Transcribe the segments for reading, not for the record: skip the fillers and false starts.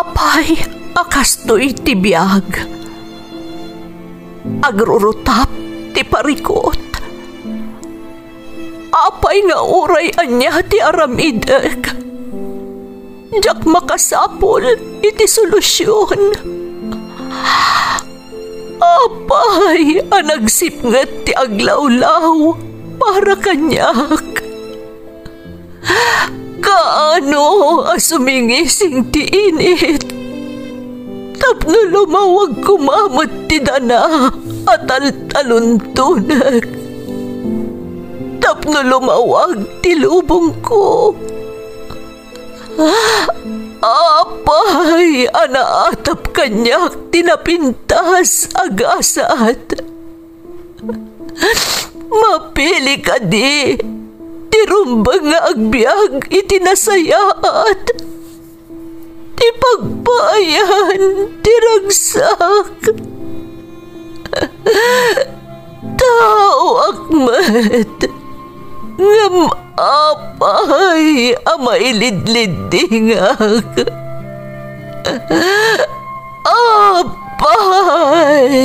Apay, akastoy ti biyag. Agrurutap ti parikot. Apay nga uray anya ti aramideg. Jak makasapol iti solusyon. Apay, anagsipnget ti aglawlaw para kanyak. Kaano asumingising ti init. Tapno lumawag kumamot ti dana at taluntunag. Tapno lumawag ti lubong ko. Apay, anaatap kanyak tinapintas agasat. Mapili ka di. Tirumbang nga agbyag itinasayaat. Ti pagbayan, tiragsak. Tao akmat. Ngam apay, amailidlidingak. Apay.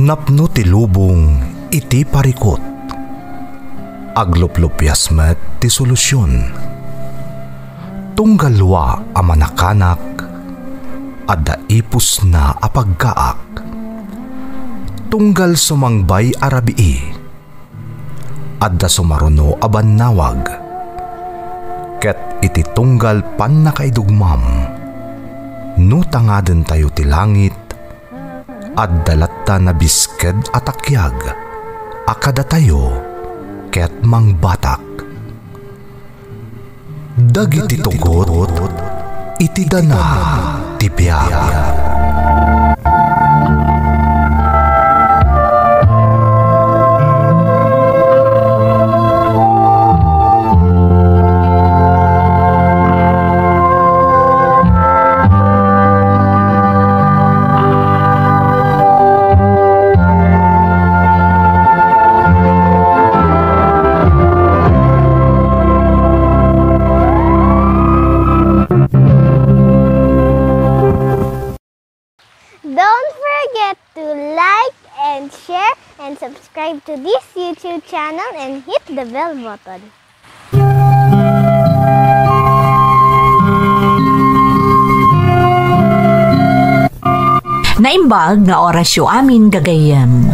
Napno ti lubong iti parikot. Agluplupyas met ti solusyon. Tunggalwa a manakanak adda ipus na apagkaak. Tunggal sumangbay arabii adda sumaruno a bannawag. Ket iti tunggal pan nakaidugmam no tangaden tayo ti langit adda latta na bisked atakyag akada tayo ket mangbatak. Dagiti tugot iti dana ti biag. Subscribe to this YouTube channel and hit the bell button. Naimbag nga orasyo amin gagayem.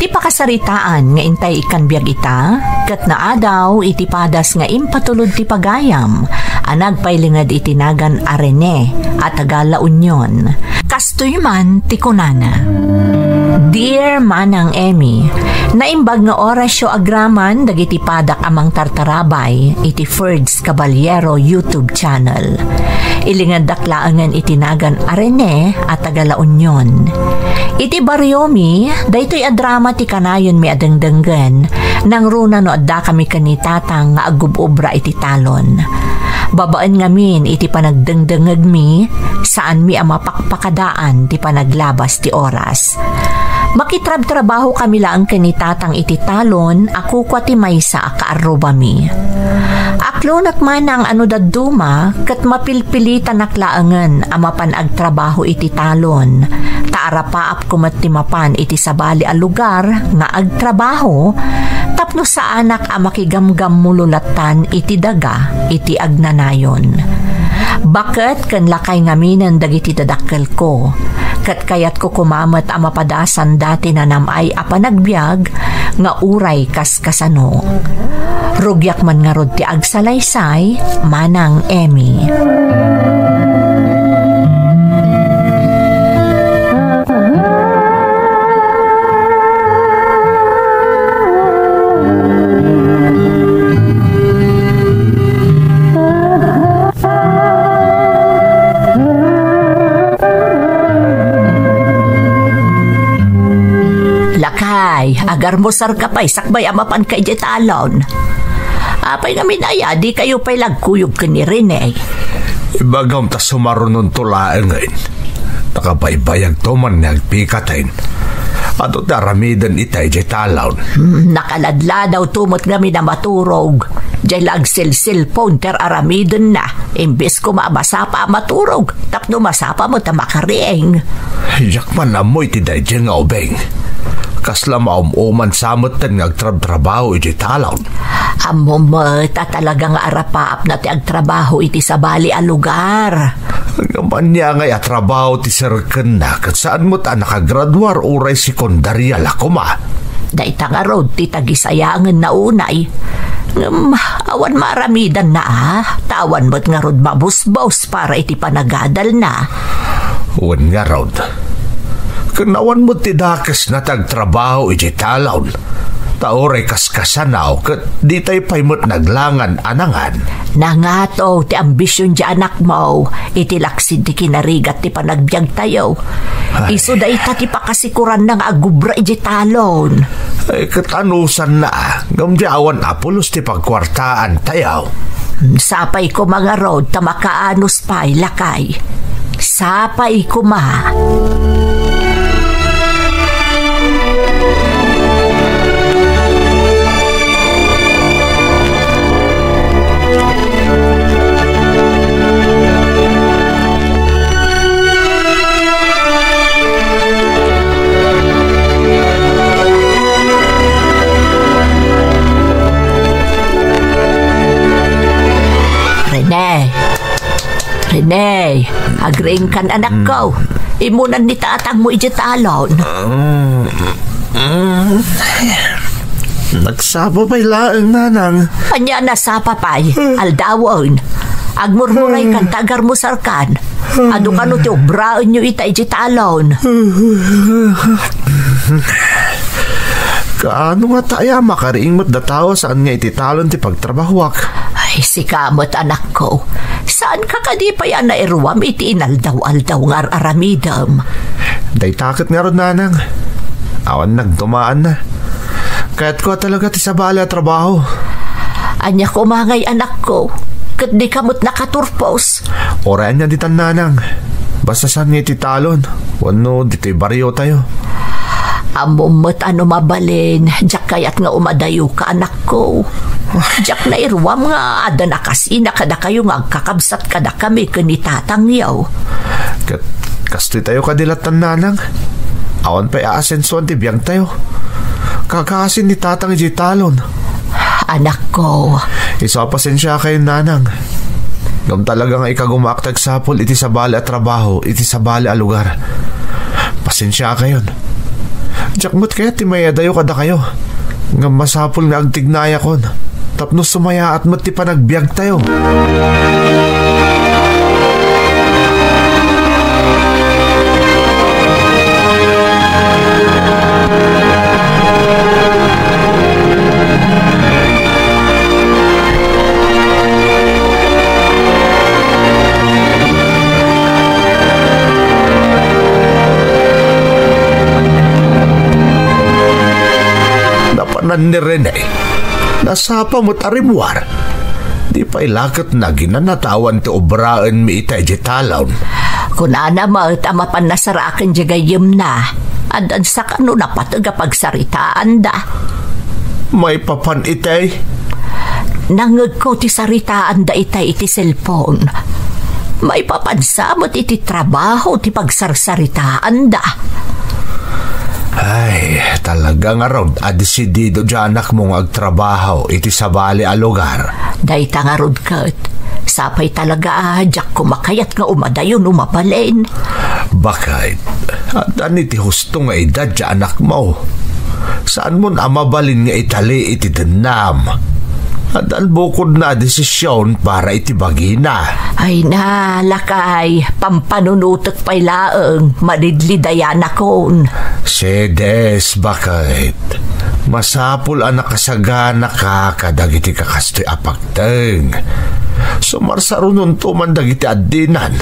Ti pakasaritaan nga intay ikan biag ita, kat naadaw iti padas nga impatulod ti pagayam, anag pailingad itinagan arene at Tagala Union. Kastoy man ti kunana. Dear Manang Emmy, naimbag nga orasyo agraman dagiti padak amang tartarabay iti Ferds Caballero YouTube channel. Ilingad daklaangan itinagan arene at Tagala Union. Iti baryomi, daytoy adrama ti kanayon mi adengdenggen, nang runa no adda kami kanitatang nga agubobra iti talon. Babaan ngamin iti panagdengdengeg mi, saan mi amapakpakadaan ti panaglabas ti oras. Makitrab-trabaho kami lang kanitatang iti talon, ako kwa ti maysa akaaruba mi. Aklonat man ang ano daduma, kat mapilpilitan naklaangan amapan agtrabaho iti talon. Taarapaap kumattimapan iti sabali a lugar nga agtrabaho, tapno sa anak a makigamgam mululatan iti daga iti agnanayon. Bakit kan lakay ngaminan dagiti dadakkel ko? Kat kayat ko kumamat a mapadasan dati na namay a panagbiag nga uray kaskasano. Rugyak man nga rod ti agsalaysay, Manang Emmy. Agar mo sar ka pa'y sakbay amapan kay jetalon. Apay namin aya, di kayo pa'y lagkuyog ka ni Rene. Ibagam ta sumarunon tulaeng ngayon. Nakabaybayag to man nagpikatain. Ato taramidan itay jay talaw. Nakaladla daw tumot kami na maturog. Jay lag cellphone ter aramidan na. Imbes ko maabasapa maturog. Tapno masapa mo ta makarieng. Yak man amoy ti day jay nga ubeng. Kasla maumuman samot tan ngagtrabaho iti talaw. Amo mo ta talaga nga arapaap na ti agtrabaho iti sa bali a lugar. Ngaman niya ngay atrabaho ti serken na kat saan mo ta nakagraduar uray sekundarya lakuma. Daita nga rod ti tagisayangan na unay. Awan maramidan na tawan mo't nga rod mabusbos para iti panagadal na. Uwan nga rod. Kanawan mo ti dakas na tagtrabaho iti talaw. Taoray kaskasanaw kat di tayo paimot naglangan anangan. Nangato ti ambisyon di anak mo. Iti laksid ti kinarigat ti panagbiag tayo. Iso da ita ti pakasikuran ng agubra iti talon. Ay katanusan na. Gamdiawan apulos ti pagkwartaan tayo. Sapay ko mga rod ta makaanos pa'y lakay. Sapay ko ma. Rene, agring kan anak ko. Imunan ni tatang mo iti talon. Nagsapa pa'y laang nanang. Anya nasapa pa'y, aldawon. Agmurmuray kan tagar mo sarkan. Ado ka no ti obraan nyo ita iti talon. Kaano nga tayo makariing mo't datawa saan nga iti talon ti pagtrabahwak? Ay, si kamot anak ko. Saan ka kadipay na irwam iti inaldaw-aldaw nga aramidam? Day takot nga ron nanang. Awan nagdumaan na. Kaya't ko talaga ti sabala trabaho. Anya ko mangay anak ko. Kat di kamot nakaturpos. Orayan niya ditan nanang. Basta saan nga iti talon. Wano dito'y baryo tayo. Amumot ano mabalin. Diyak kayat nga umadayo ka anak ko. Diyak na irwam nga ada nakasina kada kayo nga kakabsat kada kami kanitatang yaw. Kastoy tayo kadilatan nanang. Awan pa'y aasensuan ti biyang tayo. Kakasin ni tatang iti talon. Anak ko. Isa pasensya kayo nanang. Gam talaga nga ikagumaktag sapol iti sabali at trabaho, iti sabali a lugar. Pasensya kayo. Jakmot kaya timayadayo kada kayo. Ngam masapol nga agtignaya kon. Tapno sumaya at mati pa nagbiag tayo. Napanan ni Rene. Nasapa mo't arimwar. Di pa ilakot na ginanatawan ti obraan mi itay di talon. Kunana mo't amapan nasarakan di gayim na. Andan sa kano na pataga pagsaritaan da. May papan itay? Nangag ko ti saritaan da itay iti cellphone. May papansa mo't iti trabaho ti pagsarsaritaan da. Ay, talaga nga rod, adesidido dyan anak mong agtrabaho iti sabali a lugar. Dahita nga rod kat, sapay talaga jak kumakayat nga umadayon umapalin. Bakit? At iti husto nga edad dyan anak mo. Saan mo na mabalin nga itali iti denam? At bukod na desisyon para itibagi na. Ay na, lakay, pampanunutok pa'y laeng, madidlidayan akon. Sedes, bakit? Masapul ang nakasagana ka kadagiti kakastoy apagteng. Sumarsarunon tuman dagiti addinan.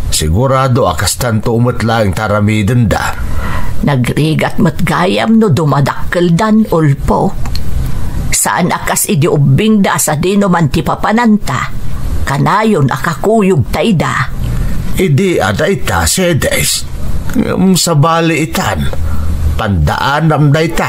Sigurado akastan tumot lang taramiden da. Nagrigat matgayam no dumadakkel dan ulpo. Saan akas idiubing da sa dino man ti papananta. Kanayon akakuyog tayda. Idi ada ita sedes. Ngam sa baliitan, tandaan ang dayta.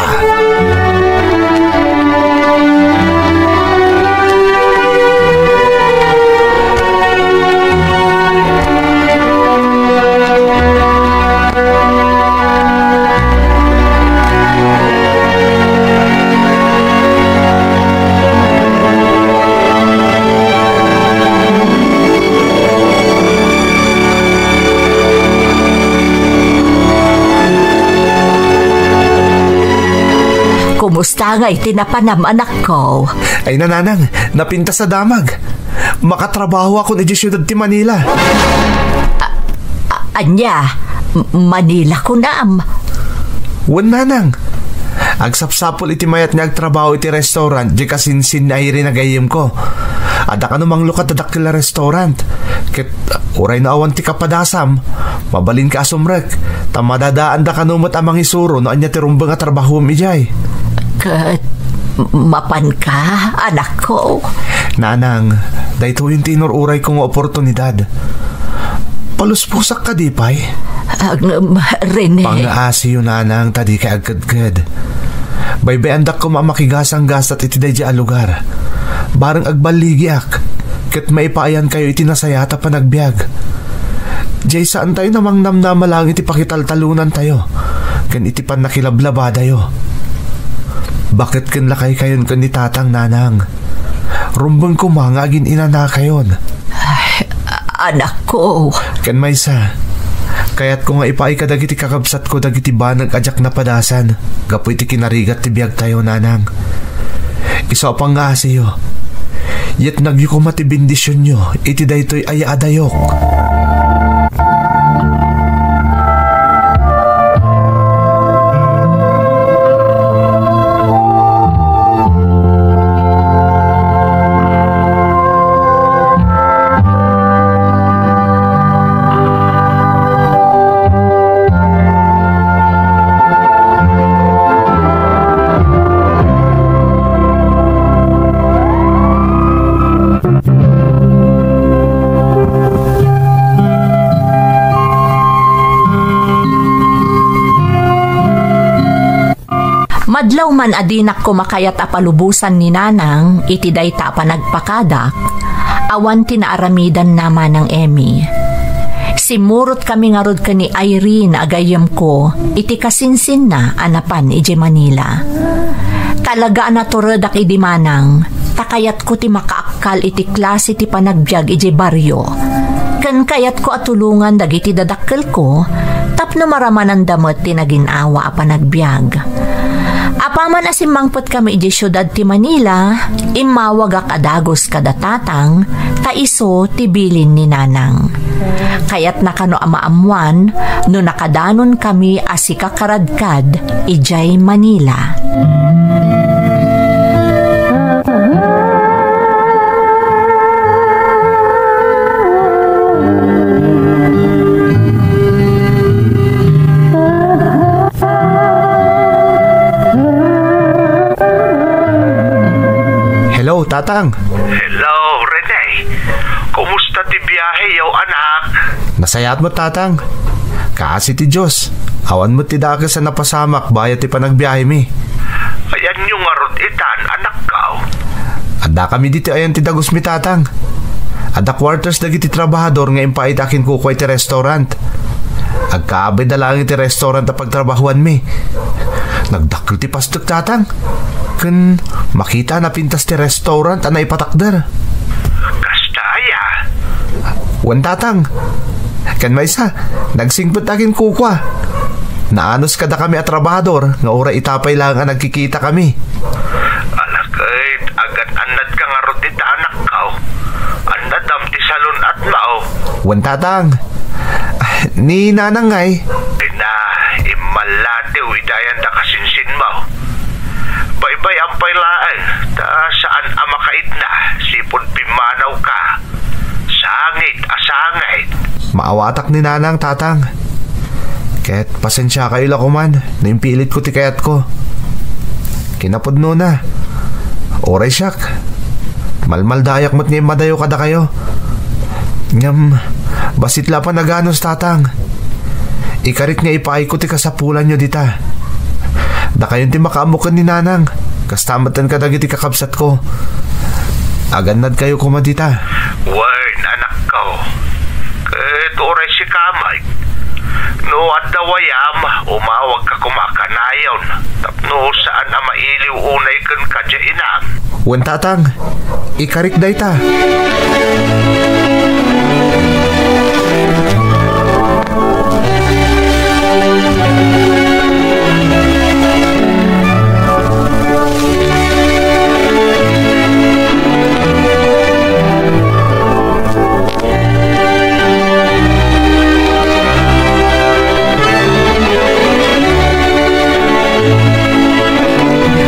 Kumusta nga itinapanam anak ko? Ay nananang, napinta sa damag. Makatrabaho ako ni Siyudad ti Manila. Anya, Manila ko naam. Wan nanang. Agsapsapol iti mayat nga agtrabaho iti restaurant di kasinsin na irinagayim ko. Ada ka namang lukat adak kila restaurant. Kit uray na awan ti kapadasam. Mabalin ka asumrek. Tamadadaan da kanumot amang isuro no anya ti rumbang at trabaho mijay. Kat mapan ka, anak ko. Nanang, dahito yung tinururay kong oportunidad. Paluspusak ka di pa'y? Rene. Pang-aasi yun nanang, tadi ka agad-gad. Baybayandak ko mamakigasang gasat iti day a lugar. Barang agbaligiak, kat maipaayan kayo iti nasayata pa nagbiag. Jay saan tayo namang namnama lang iti pakitaltalunan tayo. Kan iti pan nakilablabada yo. Bakit kan lakay kayon kan ni tatang nanang? Rumbang kumangagin inana kayon. Anak ko. Kan maysa. Kaya't ko nga ipaay ka dagiti kakabsat ko dagiti banag ajak na padasan. Gapo iti kinarigat ti biyag tayo nanang. Isa pang nga siyo. Yet nagyo ko mati bendisyon nyo. Iti daytoy ay adayok. Madlaw man adinak ko makayat apalubusan ni nanang, iti dayta pa nagpakadak, awan tinaaramidan naman ng Emmy. Simurot kami nga rod ka ni Irene agayam ko, iti kasinsin na anapan iti Manila. Talaga naturadak iti manang, takayat ko ti makaakal iti klase ti panagbiag iti baryo. Kan kayat ko atulungan dagiti dadakkel ko, tapno maraman ang damot ti naginawa a panagbiag. Apaman asimangpot kami iti syudad ti Manila, imawag akadagos kada tatang, taiso ti bilin ni nanang. Kaya't nakano amaamuan, no nakadanon kami asikakaradkad, ijay Manila. Hello, tatang. Hello, Rene. Kumusta ti biyahe, yaw anak? Nasayat mo, tatang. Kasi ti Diyos. Awan mo ti daka sa napasamak, bayat ti panagbiyahe mi. Ayan yung arot itan, anak kao. Ada kami dito ayan ti dagos mi, tatang. Ada quarters dagiti trabahador nga impait akin kukway ti restaurant. Agkaabay na lang iti restaurant na pagtrabahuan mi. Nagdakil ti pastok, tatang. Kan makita na pintas ti restaurant na ipatakder. Kastaya. Wan, tatang. Kan maysa, nagsingpot akin kukwa. Naanos kada kami at trabahador nga ora itapay lang ang nagkikita kami. Alakit, agad anad ka nga rotita anak kao. Anad am ti salon at mao. Wan, tatang. Ni nanang ngay. Ina, imalate idayan da kasinsin mo. Baybay ang pailaan, ta saan amakait na, sipon pimanaw ka. Sangit, asangit. Maawatak ni nanang, tatang. Kaya't pasensya kayo lang kuman, naimpilit ko ti kayat ko. Kinapod no na. Oray siyak. Malmal dayak mo't ngayon madayo kada kayo. Ngam, basit la pa naganos, tatang. Ikarit nga ipaay ko ti kasapulan nyo dita. Da kayon ti makaamukan ni nanang. Kastamatan ka dagiti kakabsat ko. Agannad kayo kumadita. Wain, anak ko. Kahit oray si kamay. No at dawayam, umawag ka kumakanayon. Tapno saan na mailiw unay kan kadya inam. Wen tatang, ikarik day ta.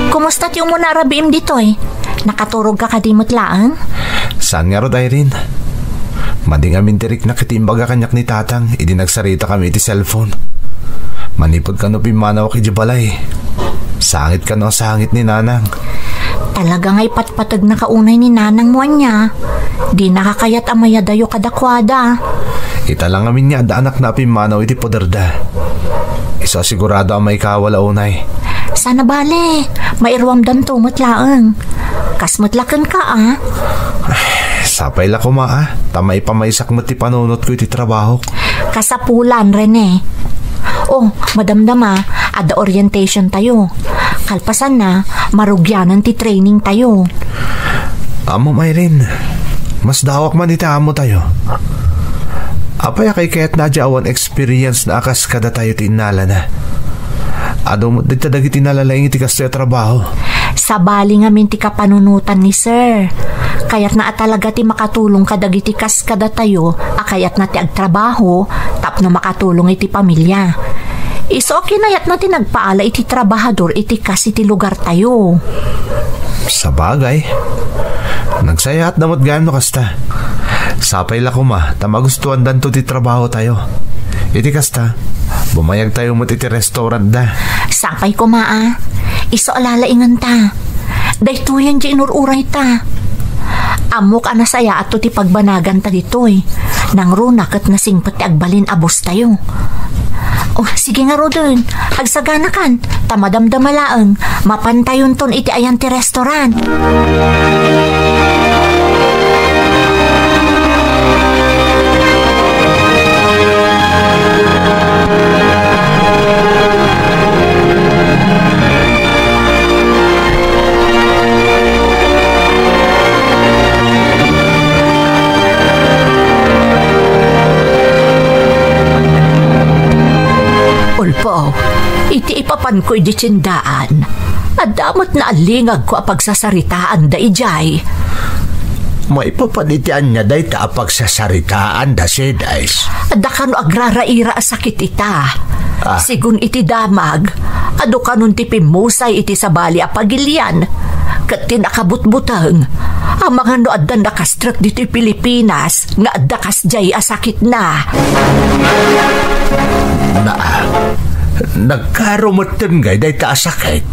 Kumusta't yung muna arabiim dito Nakaturog ka kadimot laan? Saan nga ro, Irene? Mading amin tirik na kitimbaga kanyak ni tatang. Idi nagsarita kami iti cellphone. Manipod ka no pimanaw ki balay. Sangit ka no sangit ni nanang. Talaga nga'y patpatag na kaunay ni nanang mo niya. Di nakakayat amaya dayo kadakwada. Ita lang amin nga da anak na pimanaw iti poderda. Isa sigurado ang may kawala unay. Sana bale, mairwamdan tumot laang. Kasmutlakan ka Sapay la ko Tama ipamaysak mo ti panunot ko iti trabaho. Kasapulan, Rene. Oh, madamdama, ada orientation tayo. Kalpasan na, marugyanan ti training tayo. Amo, Mayrin. Mas dawak man iti amo tayo. Apay kay kaya't nadya awan experience na akas kada tayo ti inala na. Ado mo dito dagiti nalalaing iti kasto trabaho. Sabali nga minti ka panunutan ni sir. Kayat na talaga ti makatulong kadagiti kas kada tayo, akayat na ti agtrabaho, tapno makatulong iti pamilya. Iso kinayat na ti nagpaala iti trabahador iti kas iti lugar tayo. Sa bagay. Nagsayat damot gano kasta. Sapay la kuma, tamagustuhan danto ti trabaho tayo. Iti kasta, bumayag tayo mo iti restaurant da. Sapay ko iso alalaingan ta. Daytoyan di inururay ta. Amok anasaya ato ti pagbanagan ta ditoy. Nang runak at nasingpot ti agbalin abos tayo. Oh, sige nga Rodon, agsagana kan, tamadamdamalaang, mapantayon ton iti ayan ti restaurant. Ulpo, iti ipapan ko'y di tsindaan. Adamot na alingag ko apagsasaritaan da ijay. Maipapanitian niya day ta apagsasaritaan da sidays. Ada kano agraraira asakit ita. Sigun iti damag, ado kanon ti pimusay iti sabali apagilian. Kat tinakabutbutang, ang mga no adda nakastrak dito Pilipinas, nga adda kasjay asakit na. Nagkarumatan ngay day ta asakit.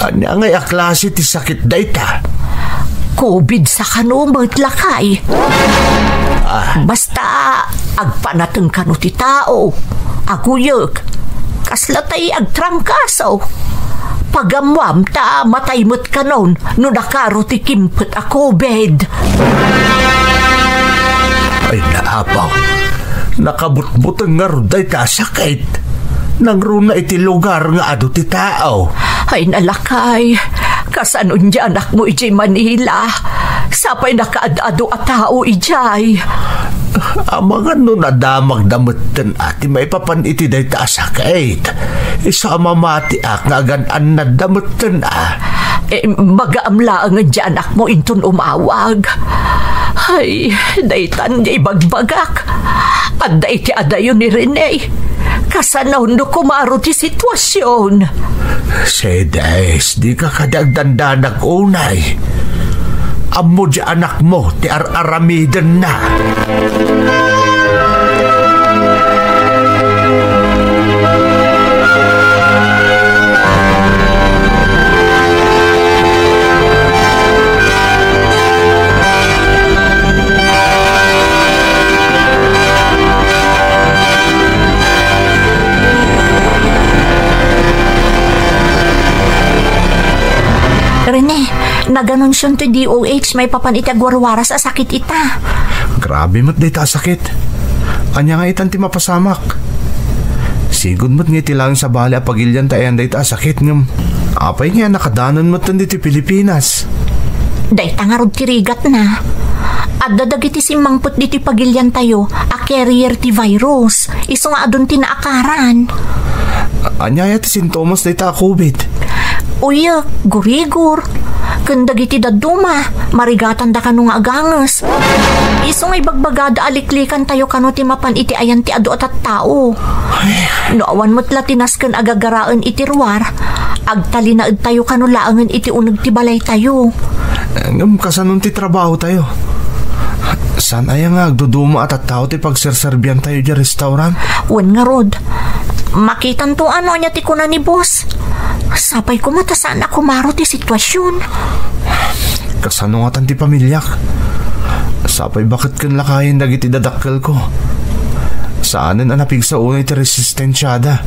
Ano ngay aklase ti sakit day ta? COVID sa kanumot lakay. Basta agpanateng kano ti tao, aguyok, kaslatay agtrangkaso. Pagamwam ta mataymot kanon no nakaro ti kimpet a COVID. Ay naapaw, nakabutbutang nga ruday ta sakit. Nang runa iti lugar nga ado ti tao. Ay nalakay, kasanon di anak mo ijay Manila. Sapay nakaadado a tao ijay. Mga no nadamag damutan ati maipapan iti day ta sakit. Isa mamati nga agan na damutan Magaamlaangan di anak mo inton umawag. Ay, daytan di bagbagak. At day ti adayon ni Rene. Kasanaw no kumaro ti sitwasyon. Sedes, di ka kadagdandanag unay. Amo di anak mo ti ar-aramidan na. Rene, naganunsyon to DOH may papan iti agwarwara sa sakit ita. Grabe mo't dayta sakit. Anya nga itan ti mapasamak. Sigod mo't nga iti lang sa bali a pagilyan tayan dayta sakit ngam. Apay nga nakadanon mo't diti Pilipinas. Dayta nga rod tirigat na. At dadag iti simangput diti pagilyan tayo a carrier ti virus. Iso nga adun ti naakaran. Anya ti sintomas dayta COVID. Uya, gurigor. Kandag iti daduma, marigatan da kano nga agangas. Iso nga ibagbagada aliklikan tayo kano ti mapan iti ayan ti adu at tao. Noawan mo't latinas kan agagaraan iti ruwar, agtalinaad tayo kano laangan iti unag ti balay tayo. Kasanong ti trabaho tayo? San aya nga agduduma at tao ti pagserserbian tayo di restaurant? Wan nga rod, makitan to ano niya ti kuna ni boss. Sapay ko matasaan ako maro ti sitwasyon. Kasano nga tan ti pamilyak? Sapay bakit kan lakayin dagiti dadakkel ko? Saanan anapig sa unay ti resistensyada?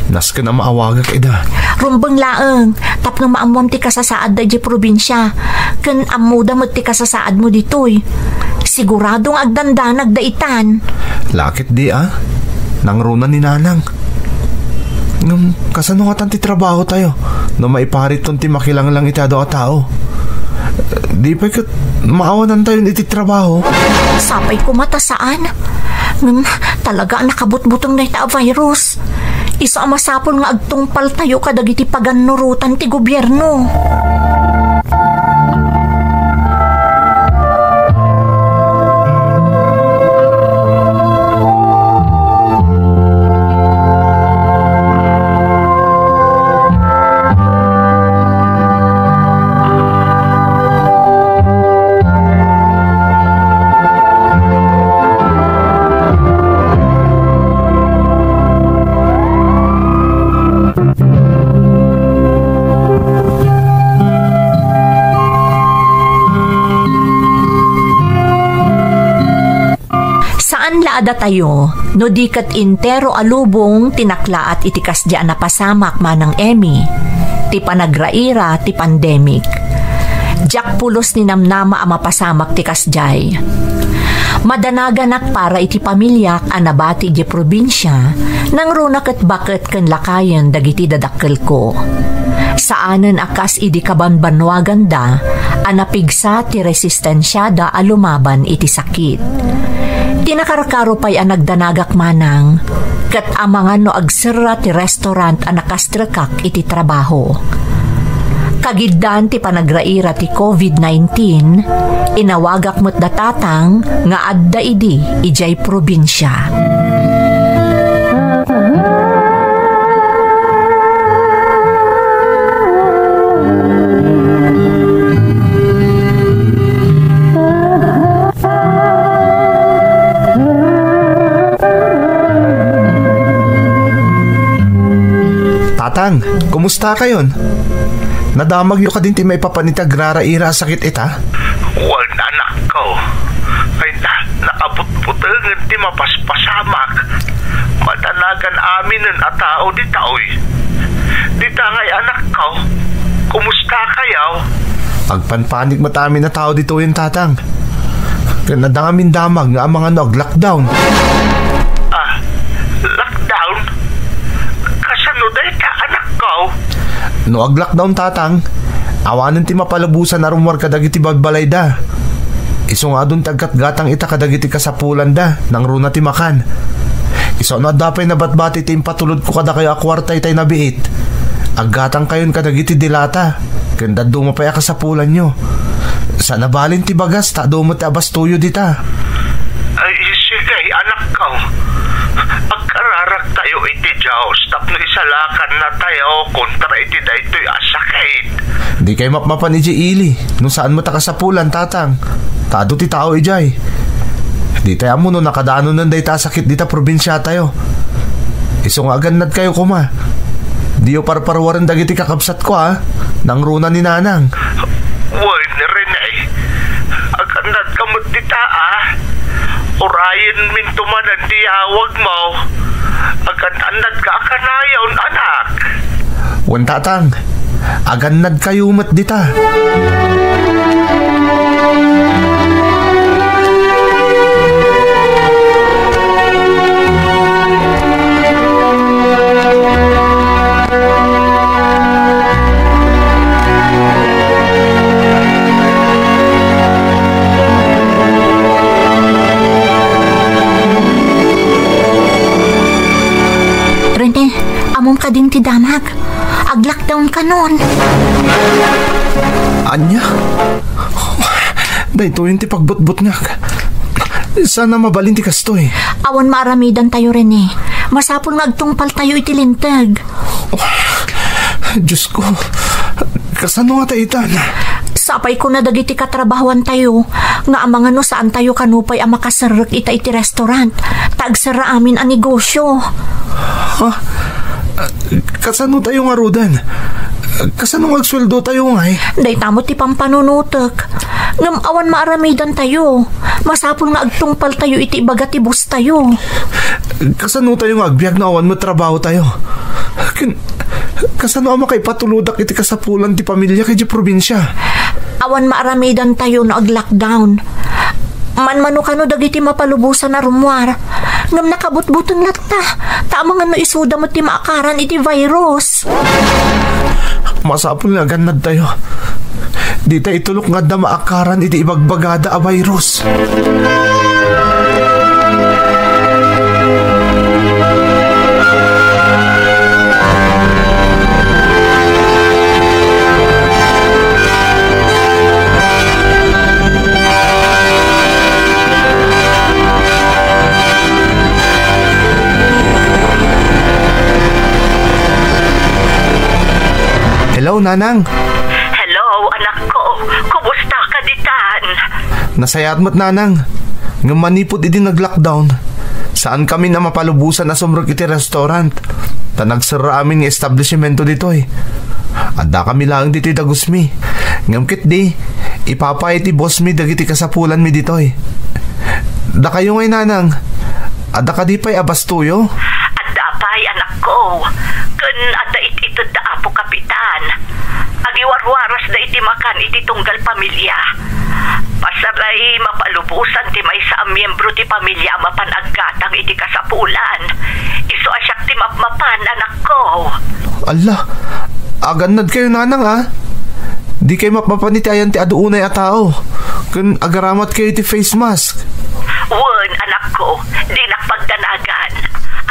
Nas ka na maawagak ida. Rumbang laeng, tapno maamuam ti kasasaad da di probinsya. Kan amuda mo ti kasasaad mo ditoy. Siguradong agdandanag da itan. Lakit di Nangrunan ni Nanang. Kasano nga tanti trabaho tayo no maiparit ton ti makilang lang itado a tao. Di pa kat maawanan tayo iti trabaho. Sapay ko matasaan. Talaga nakabutbutong na ita virus. Isa masapol nga agtungpal tayo kadag iti paganurutan ti gobyerno. Ada tayo, no di kat intero alubong tinaklaat itikas diyan na pasamak manang Emmy, ti panagraira ti pandemic. Jack pulos ni namnama ama pasamak ti kasjay. Madanaganak para iti pamilyak anabati di probinsya, nang runak at bakit kan lakayan dagiti dadakkel ko. Saanen akas idi kabanbanwagan da, anapigsa ti resistensyada alumaban iti sakit. Tinakarkaro pa'y nagdanagak manang, kat amangan no agsira ti restaurant anakastrekak iti trabaho. Kagiddan ti panagraira ti COVID-19, inawagak mo't datatang nga adda idi ijay probinsya. Tatang, kumusta kayon? Nadamag yu ka din ti may papanitag raraira sakit ita? Wal na anak ko. Ay nakabut-butangan ti mapaspasamak. Madanagan amin ng atao di taoy. Di tangay anak ko. Kumusta kayaw? Agpanpanik matami na tao dito yung tatang. Nadamin damag nga ang mga lockdown. Lockdown? Kasano dahi ka anak ko? No ag-lockdown tatang, awanan ti mapalabusan na rumwar kadagiti bagbalay da. Iso nga dun tagkat-gatang ita kadagiti kasapulan da, nang runa ti makan. Iso na dapay na batbati ti impatulod ko kada kayo akwartay tay nabiit. Aggatang kayon kadagiti dilata, kanda dumapay kasapulan nyo. Sana balin ti bagas, ta dumot ti abastuyo dita. Ay, sige, anak ko. Agkararak tayo iti Diyos, tapno isalakan na tayo kontra iti daytoy asakit. Di kay mapmapan iji ili, nung saan mo takasapulan tatang. Tado ti tao ijay. Di tayo mo no nakadaano ng dayta sakit dita probinsya tayo. Iso nga agannad kayo kuma. Di yo parparwaran dagiti kakabsat ko nang runa ni Nanang. Uy, ni Rene, agannad kamot dita Orayan mintuman ang tiyawag mo. Agannad ka akanayaw anak. Wan tatang, Agannad kayo mat dita. Amom ka din ti damag. Ag-lockdown ka nun. Anya? Dahito yung ti pagbutbut nga. Sana mabalin ti kastoy. Awan maaramidan tayo rin eh. Masapol nga agtungpal tayo itilintag. Diyos ko. Kasano nga tayo itan? Sapay ko na dagiti katrabahuan tayo. Nga amang ano saan tayo kanupay ang makasarek ita iti restaurant. Tagsara amin ang negosyo. Ha? Kasano tayo nga rodan? Kasano magsweldo tayo nga eh? Day tamo ti pampanunutek. Ngam awan maaramidan tayo. Masapol nga agtungpal tayo iti bagatibus tayo. Kasano tayo nga agbiag na awan mo trabaho tayo? Kasano ama kay patuludak iti kasapulan ti pamilya kay di probinsya? Awan maaramidan tayo na ag-lockdown. Man-mano kano dagiti mapalubusan na rumwar. Ngam nakabutbuton latta. Tamang ano isuda mo ti maakaran iti virus. Masapul nga ganad tayo. Di tayo itulok nga da maakaran iti ibagbagada a virus. Hello, Nanang. Hello, anak ko. Kumusta ka ditan? Nasayat mo't, Nanang. Nga manipod iti nag-lockdown. Saan kami na mapalubusan na sumrog iti restaurant? Ta nagsara amin ng establishmento dito eh. Anda kami lang dito dagusmi. Ngamkit di, ipapay iti boss mi dagiti kasapulan mi dito eh. Da kayo ngay, Nanang. Ada ka di pa'y abastuyo? Ada pa'y anak ko. Kun ada iti da apo kapitan. Agiwarwaras da iti makan iti tunggal pamilya. Pasaray mapalubusan ti may sa miyembro ti pamilya mapanaggatang iti kasapulan. Isu asyak ti mapmapan anak ko. Allah, agannad kayo, Nanang ah. Di kayo mapapanitayan ti aduunay a tao. Kun agaramat kayo ti face mask. Wen anak ko, di nakpagdanagan.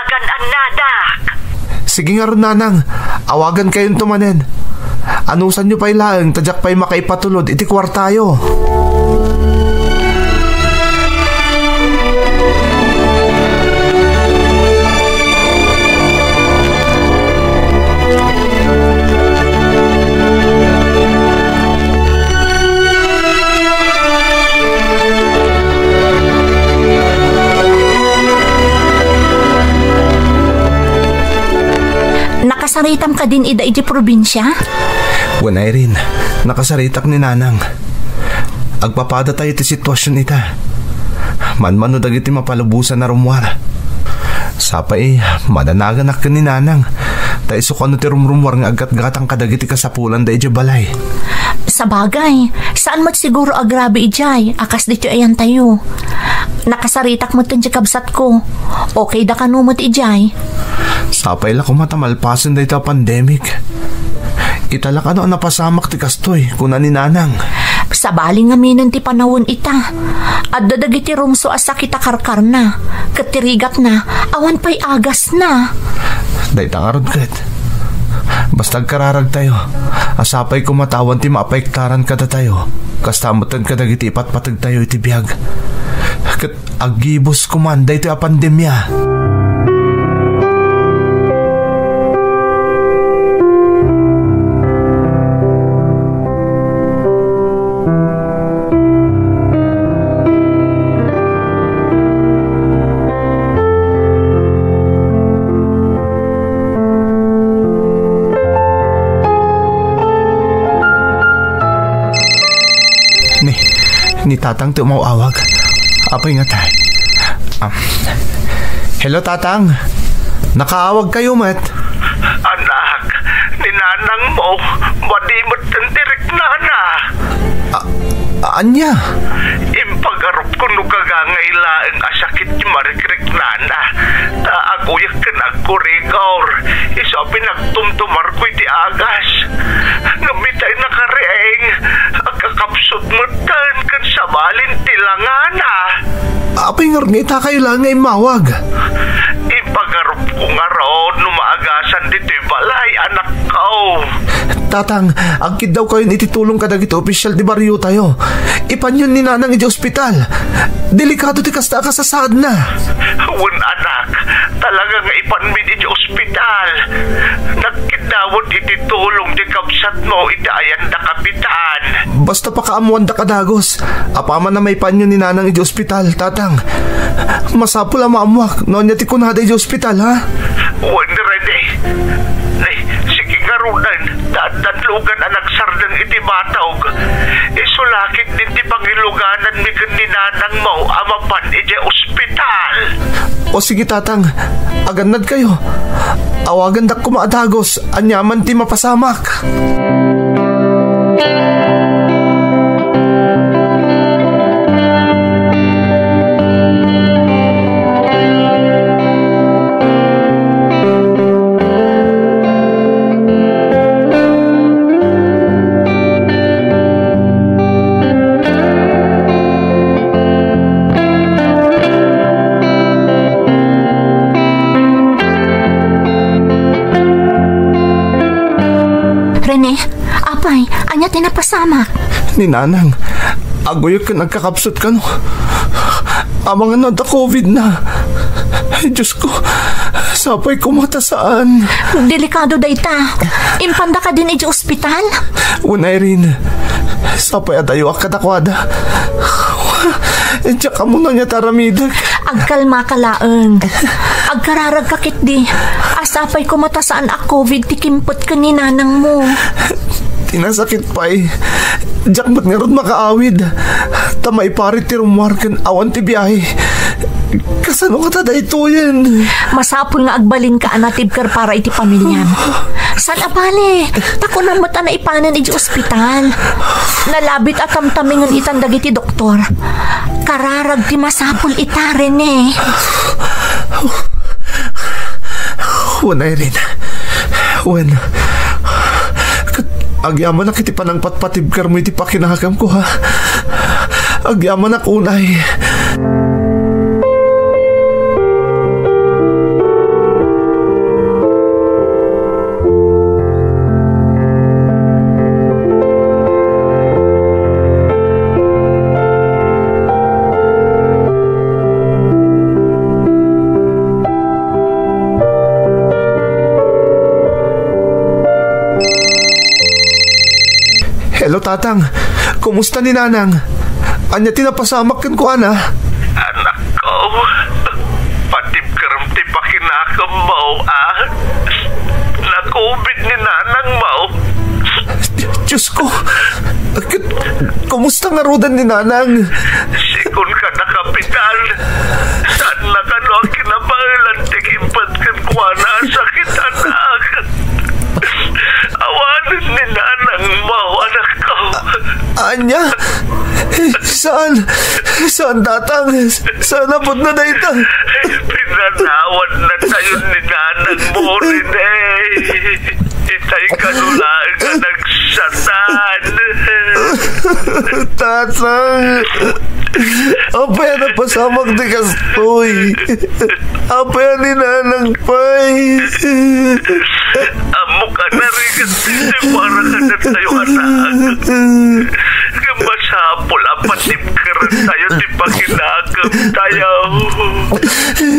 Agan nadak. Sige nga ron, Nanang. Awagan kayong tumanen. Anusan nyo pa'y laeng, tadyak pa'y makaipatulod, iti kwartayo. Nakasaritam ka din ida iti probinsya? Wanay rin, nakasaritak ni Nanang. Agpapada tayo iti sitwasyon ita. Man-mano dagiti mapalubusan na rumwar. Sapay, madanagan ak ni Nanang. Ta iso kano ti rumrumwar nga agat-gatang kadagiti kasapulan da iti balay. Sa bagay, saan mat siguro agrabe ijay, akas dito ayan tayo. Nakasaritak mo tin kabsat ko. Okay da kanumot ijay. Sapay la kumatamalpasan da ito pandemic. Italak ano ang napasamak ti kastoy, kuna ni Nanang. Sa baling aminan ti panawon ita. At dadagiti rumso asa kita karkar na. Katirigat na, awan pa'y agas na. Day tangarod kat. Basta kararag tayo. Asapay kumatawan ti maapektaran kada tayo. Kastamutan kadagiti ipatpatag tayo iti biyag. Kat agibos kumanda ito a pandemya. Ni Tatang ti umawawag. Apay nga tayo. Hello, Tatang. Nakaawag kayo, Mat. Anak, ni Nana nanang mo, madimot ng tirik nana. Anya? Impagarup ko no kagangaylaang asakit ni marikrik nana. Taaguyak ka nagkurigor. Isa pinagtumtumar ko iti agas. Ngamitay na kareeng. Agkakapsot mo tan kan sabalin tilangana. Apay nga rin ita kayo lang ngay mawag. Impagarup ko nga roon numaagasan dito'y balay anak ko. Tatang, agkid daw kayo ititulong ka dagito opisyal di baryo tayo. Ipan yun ni nanang iti ospital. Delikado ti kasta ka sa saad na. Wan anak, talaga nga ipanmin iti ospital. Nagkidawot iti tulong di kapsat mo iti ayan da kapitan. Basta pa kaamuan da kadagos. Apaman na may panyo ni nanang iti ospital, tatang. Masapula maamuak, noon niya ti kunada iti ospital, ha? Wan ready. Sige nga runan, tatlugan anak sardang iti batog. Isulakit din ti pangiluganan mi ni nanang mo amapan iti ospital. O sige tatang, agannad kayo. Awagan dak kumaadagos, anyaman ti mapasamak. Rene, apay, anya tinapasamak. Ni nanang, agoy ka nagkakapsot ka no. Amang ano da COVID na. Ay, Diyos ko, sapay kumata saan. Delikado da ita. Impanda ka din iti ospital. Unay rin, sapay atayo akadakwada. Diyak ka muna niya taramidag. Agkalma ka laeng. Agkararag kakit di. Asapay kumata saan a COVID ti kimpot ka ni nanang mo. Tinasakit pa eh. Diyak ba't nga ron makaawid? Tamay parit ti rumwarkan awan ti biyahe. Kasano ka tada ito yan? Masapul nga agbalin ka anatibkar para iti pamilyan. San apale? Tako na mata na ipanan iti ospital. Nalabit at tamtamingan itandag iti doktor. Kararag ti masapul ita rin eh. Wanay rin. Wan. Agyaman na kiti panang patpatibkar mo iti pakinakam ko ha. Agyaman na kunay. Hello tatang, kumusta ni nanang? Anya tinapasamak kan ko ana? Anak ko, patibkaram ti pakinakam mo na-COVID ni nanang mo. Diyos ko, kumusta nga rodan ni nanang? Sikon ka na kapitan, saan na ka no ang kinabalan tikimpat kan kuwana sakit anak. Awanan ni nanang mo, anak ko. Anya? Saan? Saan tatang? Saan napot na na ita? Pinanawad na tayo ni nanang mo rin eh. Itay kanulaan ka nagsatan. Tatang, apa yan ang pasamag di kastoy? Apa yan ni nanang pay? Amo ka na rin kasi para ka na tayo anak. Masapol apatip ka rin tayo di pakinakam tayo.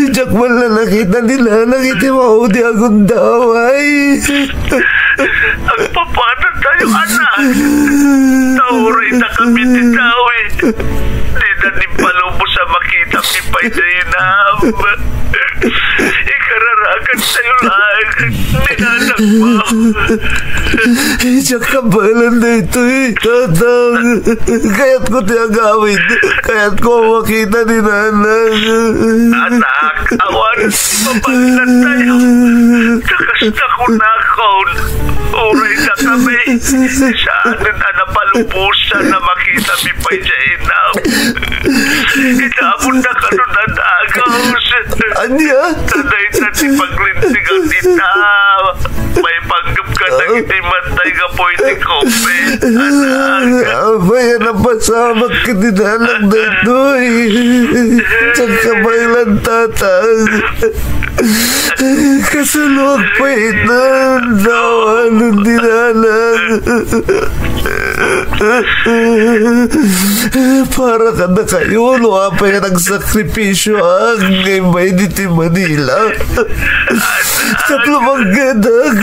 Diyak man na nakita nila nakiti maudi akong daway. Ang papana tayo anak. Tauray na kami ni Dawi. Di na ni palubo sa makita pipay na inam. Ikararagan tayo lang. Ninanak mo. Diyak kabalan na ito eh, tatang. Kaya't ko tiyagawin. Kaya't ko makita ni nanang. Anak, awan Mapaglan tayo. Takas na kunakaon. Uray na kami. Saanan na napalupusan na makita mi pa'y jainaw. Itapon na kanunan agaws. Anya? Taday na si paglintigan itaw. May panggap ka na itimatay ka po iti kopit. Anak. Abay, napasamak ka dinalang na ito'y. Tsaka bailan tatang. Kasaluwag pa itan. Dawanan dinalang. Para ka na kayo, luwa pa yan ang sakripisyo ang may diti Manila. Katlumang gadag.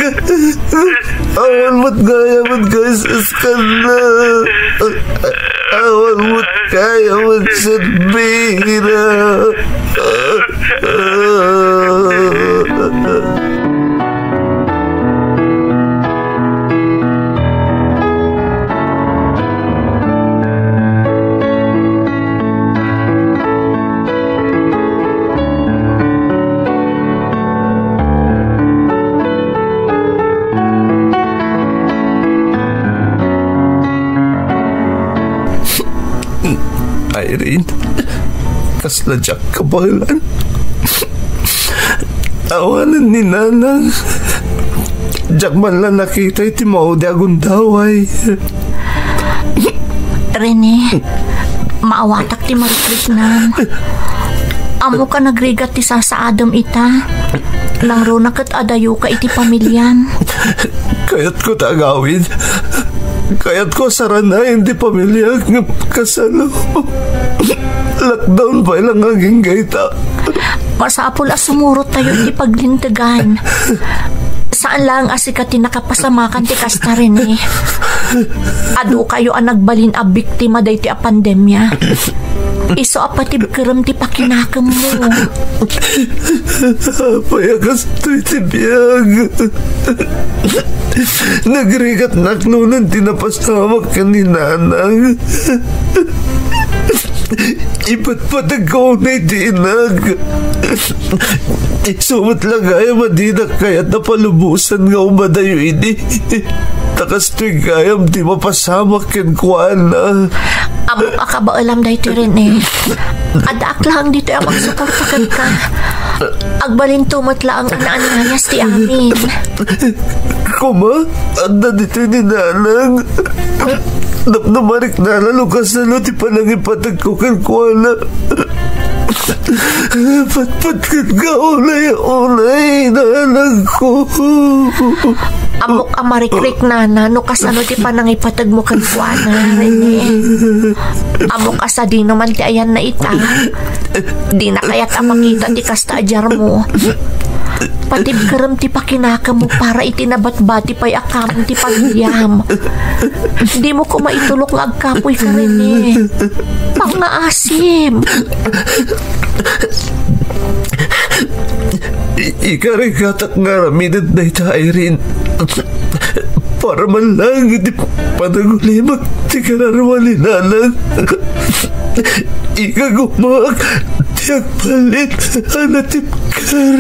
Awan mo't gaya mo't guys iskan na. Awan mo't kaya mo't sadbira. Irene, kasladyak ka balan. Awanan ni Nanang. Diyak man lang nakita iti maudi agundaway. Rene, maawatak ti marikrik-nan. Amo ka nagrigat ti sasaadam ita. Nang runakat adayo ka iti pamilyan. Kayat ko tagawid. Kayat ko sarana hindi pamilya kasalo. Lockdown pa ilang aging gaita. Masapul sumurot tayo ti paglintagan. Saan lang asikati nakapasamakan ti kasta rin eh. Ado kayo ang nagbalin a biktima day ti a pandemya. Iso apatib kerem ti pakinakam mo. Payakas to'y ti biyag. Nagrigat naknunan tinapasamak ka ni Nanang. Iba't patagaw na itinag. Sumot lang kaya madinak kaya't napalubusan nga umadayo ini. Takas to'y kayam di mapasamak yan kuana. Amo ka ba alam dahi ti rin eh. Adaak lang dito ang magsuportakan ka. Agbalin tumatla ang anaan-anayas ti amin. Kuma, anda dito ni Nanang. Napnamarik na lalukas na lo ti panangipatag ko kuana. Patpat ka ulay, Nanang ko. Amok amarikrik na no kasano ti panangipatag mo kan kuana Rene. Amok asa di naman ti ayan na ita. Di na kaya't makita ti kasta ajar mo. Patib karam ti pakinaka mo para itinabat-bati pa'y akamong ti pagyam. Di mo ko maitulok nga agkapoy ka Rene. Pangaasim. Ikarigatak nga raminan na ita, Irene. Para man lang hindi panagulimag ti kararwali Nanang. Ikagumag tiyak palit anatip kar.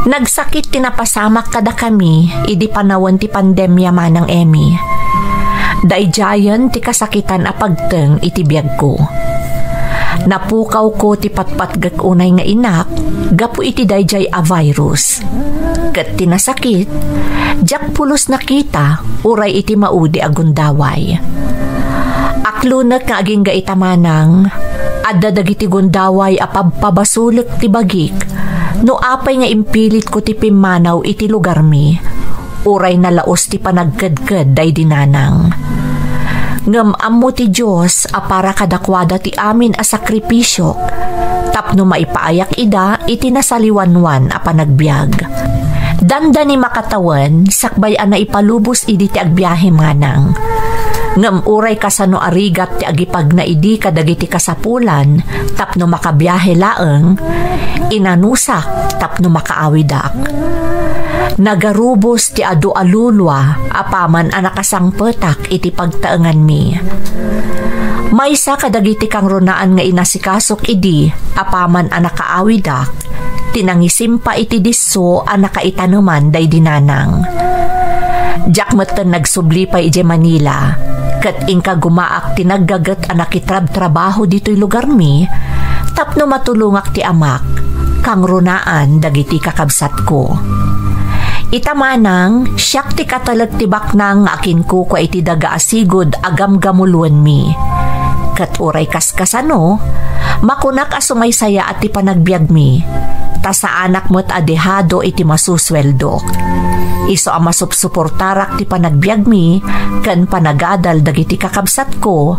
Nagsakit tinapasamak kada kami, idi panawan ti pandemya manang Emmy. Dayjayan ti kasakitan a pagteng iti biyag ko. Napukaw ko ti patpatgak unay nga inak, gapu iti dayjay a virus. Kat tinasakit, jak pulos nakita, uray iti maudi agundaway. Aklunak nga aging gaitamanang, adda dagiti gundaway a pabpabasulek ti bagik, no apay nga impilit ko ti pimanaw iti lugar mi, uray na laos ti panagkadkad day dinanang. Ngam ammo ti Diyos a para kadakwada ti amin a sakripisyo, tapno maipaayak ida iti nasaliwanwan a panagbiag. Danda ni makatawan, sakbay na ipalubos idi ti agbiyahe manang. Ngam uray kasano arigat ti agipag na idi kadagiti kasapulan, tapno makabiyahe laeng, inanusak tapno makaawidak. Nagarubos ti adu alulwa, apaman a nakasangpetak iti pagtaengan mi. Maysa kadagiti kang runaan nga inasikasok idi, apaman a nakaawidak, tinangisim pa iti disso a nakaitanuman day dinanang. Jak meten nagsubli pa ije Manila, kat ingka gumaak tinaggagat a nakitrab-trabaho dito'y lugar mi, tapno matulungak ti amak, kang runaan dagiti kakabsat ko. Itamanang, siyak ti katalag tibak nang akin ko kwa iti daga-asigod agam gamuluan mi. Kat uray kaskasano, makunak a sumaysaya at ti panagbiag mi, ta sa anak mo't adehado iti masusweldo. Iso ang masupsuportarak ti panagbiag mi, kan panagadal dagiti kakabsat ko,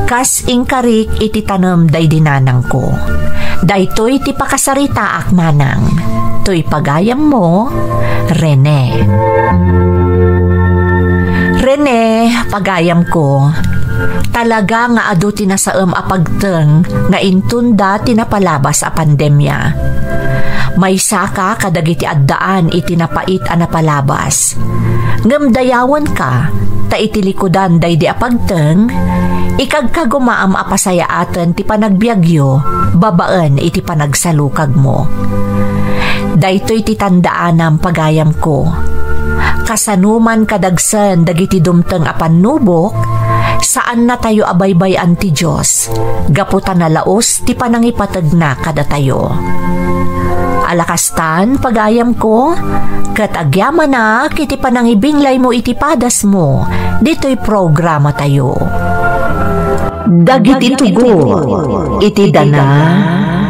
kas ingkarik iti tanem day dinanang ko. Daytoy ti pakasarita ak manang, to'y pagayam mo, Rene. Rene, pagayam ko, talaga nga adu tinasaem a pagteng nga intunda tinapalabas a pandemya. May saka kadagiti addaan iti napait a napalabas. Ngem dayawan ka, ta iti likudan day di a pagteng, ikagkagumaam a pasayaaten ti panagbiagyo, babaan iti panagsalukag mo. Daytoy ti tandaanam pagayam ko. Kasanuman kadagsan dagiti dumteng a panubok, saan na tayo abaybayan ti Diyos, gaputan na laos ti panangipatag na kada tayo. Alakastan pagayam ko, kat agyaman na kiti panangibinglay mo iti padas mo, dito'y programa tayo. Dagiti tugo, iti dana,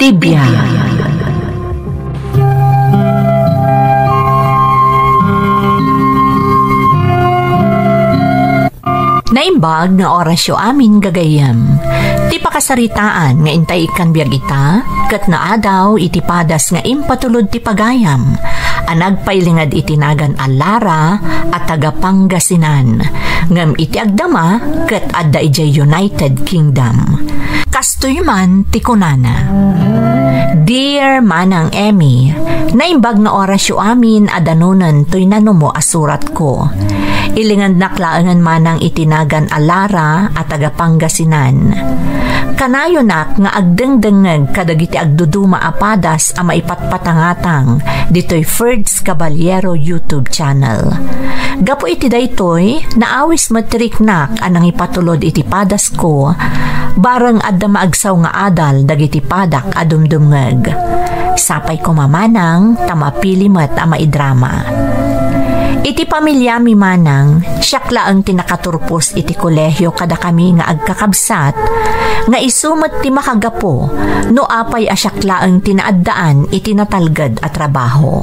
tibya. Naimbag nga orasyo amin gagayam. Ti pakasaritaan nga intay ikan biag ita, kat naadaw iti padas nga impatulod ti pagayam, anagpailingad itinagan alara at tagapangasinan, ngam iti agdama kat adda ijay United Kingdom. Kastoy man ti kunana. Dear Manang Emmy, naimbag nga orasyo amin adanunan to'y nanumo asurat ko. Ilingad naklaangan manang itinagan alara at tagapangasinan. Kanayo nak nga agdengdengeg kadagiti agduduma apadas a maipatpatangatang dito'y Ferds Caballero YouTube channel. Gapo iti daytoy naawis matriknak anang ipatulod iti padas ko, bareng adda maagsaw nga adal dagiti padak adumdumngeg. Sapay ko mamanang tamapilimat a maidrama. Iti pamilya mi manang, siyakla ang tinakaturpos iti kolehyo kada kami nga agkakabsat, nga isumat ti makagapo, no apay asyakla ang tinaaddaan iti natalgad at trabaho.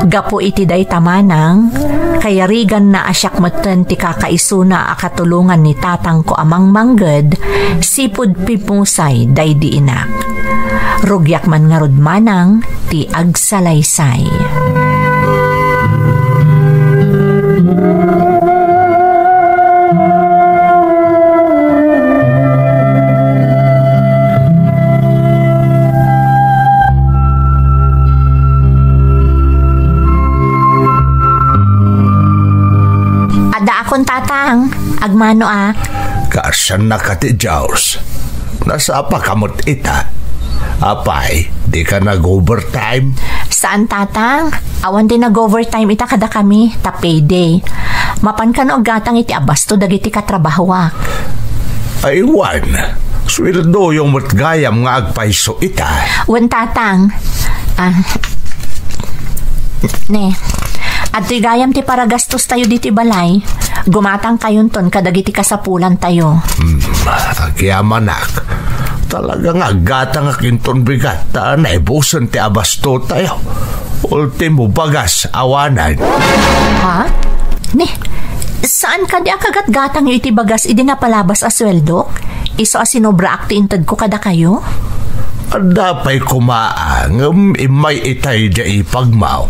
Gapo iti day tamanang, kaya rigan na asyakmatan ti kakaisuna a katulungan ni tatang ko amang mangged, sipud pipusay day di inak. Rugyak man nga rudmanang, ti agsalaysay. Akon tatang, agmano Kasan na ka ti Jaws? Nasa pa kamot ita? Apay, di ka nag-overtime? Saan tatang? Awan din nag-overtime ita kada kami, ta payday. Mapan ka no gatang iti abasto dagiti katrabahawak. Aywan, Sweldo yung matgayam nga agpaiso ita. Wan tatang. Ne. At gayam ti para gastos tayo diti balay. Gumatang kayon ton kadagiti kasapulan tayo. Agyamanak. Talaga nga gatang akinton bigat ta naibusan ti abasto tayo. Ultimo bagas awanan. Ha? Ne, saan ka di akagat-gatang yung iti bagas idi nga palabas a sweldo? Iso a sinobra akti intad ko kada kayo? Dapay kumaang imay itay di ipagmaw.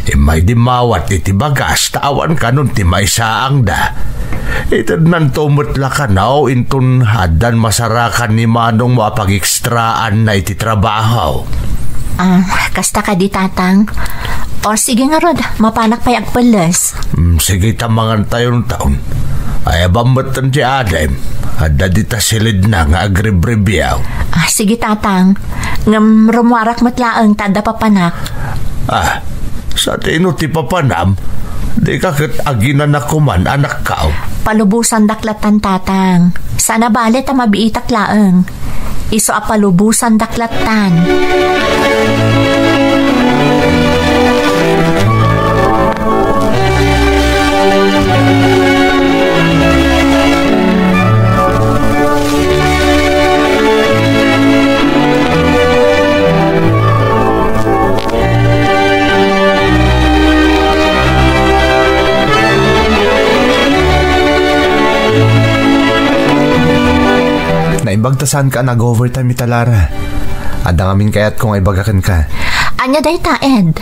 Imay di mawat iti bagas tawan kanon ti may saang da. Itad nan tumutla ka na intun hadan masarakan ni Manong mo apag-ekstraan na iti trabaho. Kasta ka di tatang. O sige nga rod, mapanak pa'y agpalas. Sige tamangan tayo ng taon. Ay abambatan si Adam. Hada di ta silid na nga agribribyaw. Sige tatang. Ngam rumwarak matlaang tada papanak. Sa tino ti papanam, di kakit aginan na kuman anak kao. Palubusan daklatan tatang. Sana balit a mabiitak laang. Iso a palubusan daklatan. Naimbagtasan ka nag-overtime italara. Ada ngamin kayat kung ay bagakan ka. Anya day ta, Ed?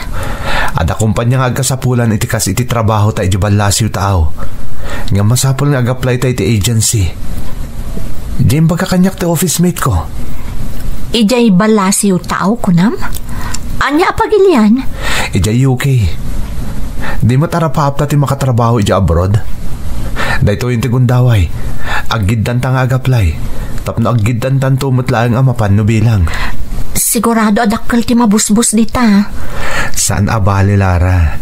Ada kumpanya nga agkasapulan iti kas iti trabaho ta iti balasiw tao. Nga masapol nga ag-apply ta iti agency. Diyan bagakanyak ti office mate ko. Ijay balasiw tao kunam? Anya apagilian? Ijay UK. Di mo tarapaap ti makatrabaho iti abroad. Dahito yung tigundaway. Agiddan ta nga ag-apply. Tapno agiddan tan tumutlaang amapan no bilang. Sigurado adakkel ti mabusbus dita. Saan abali Lara?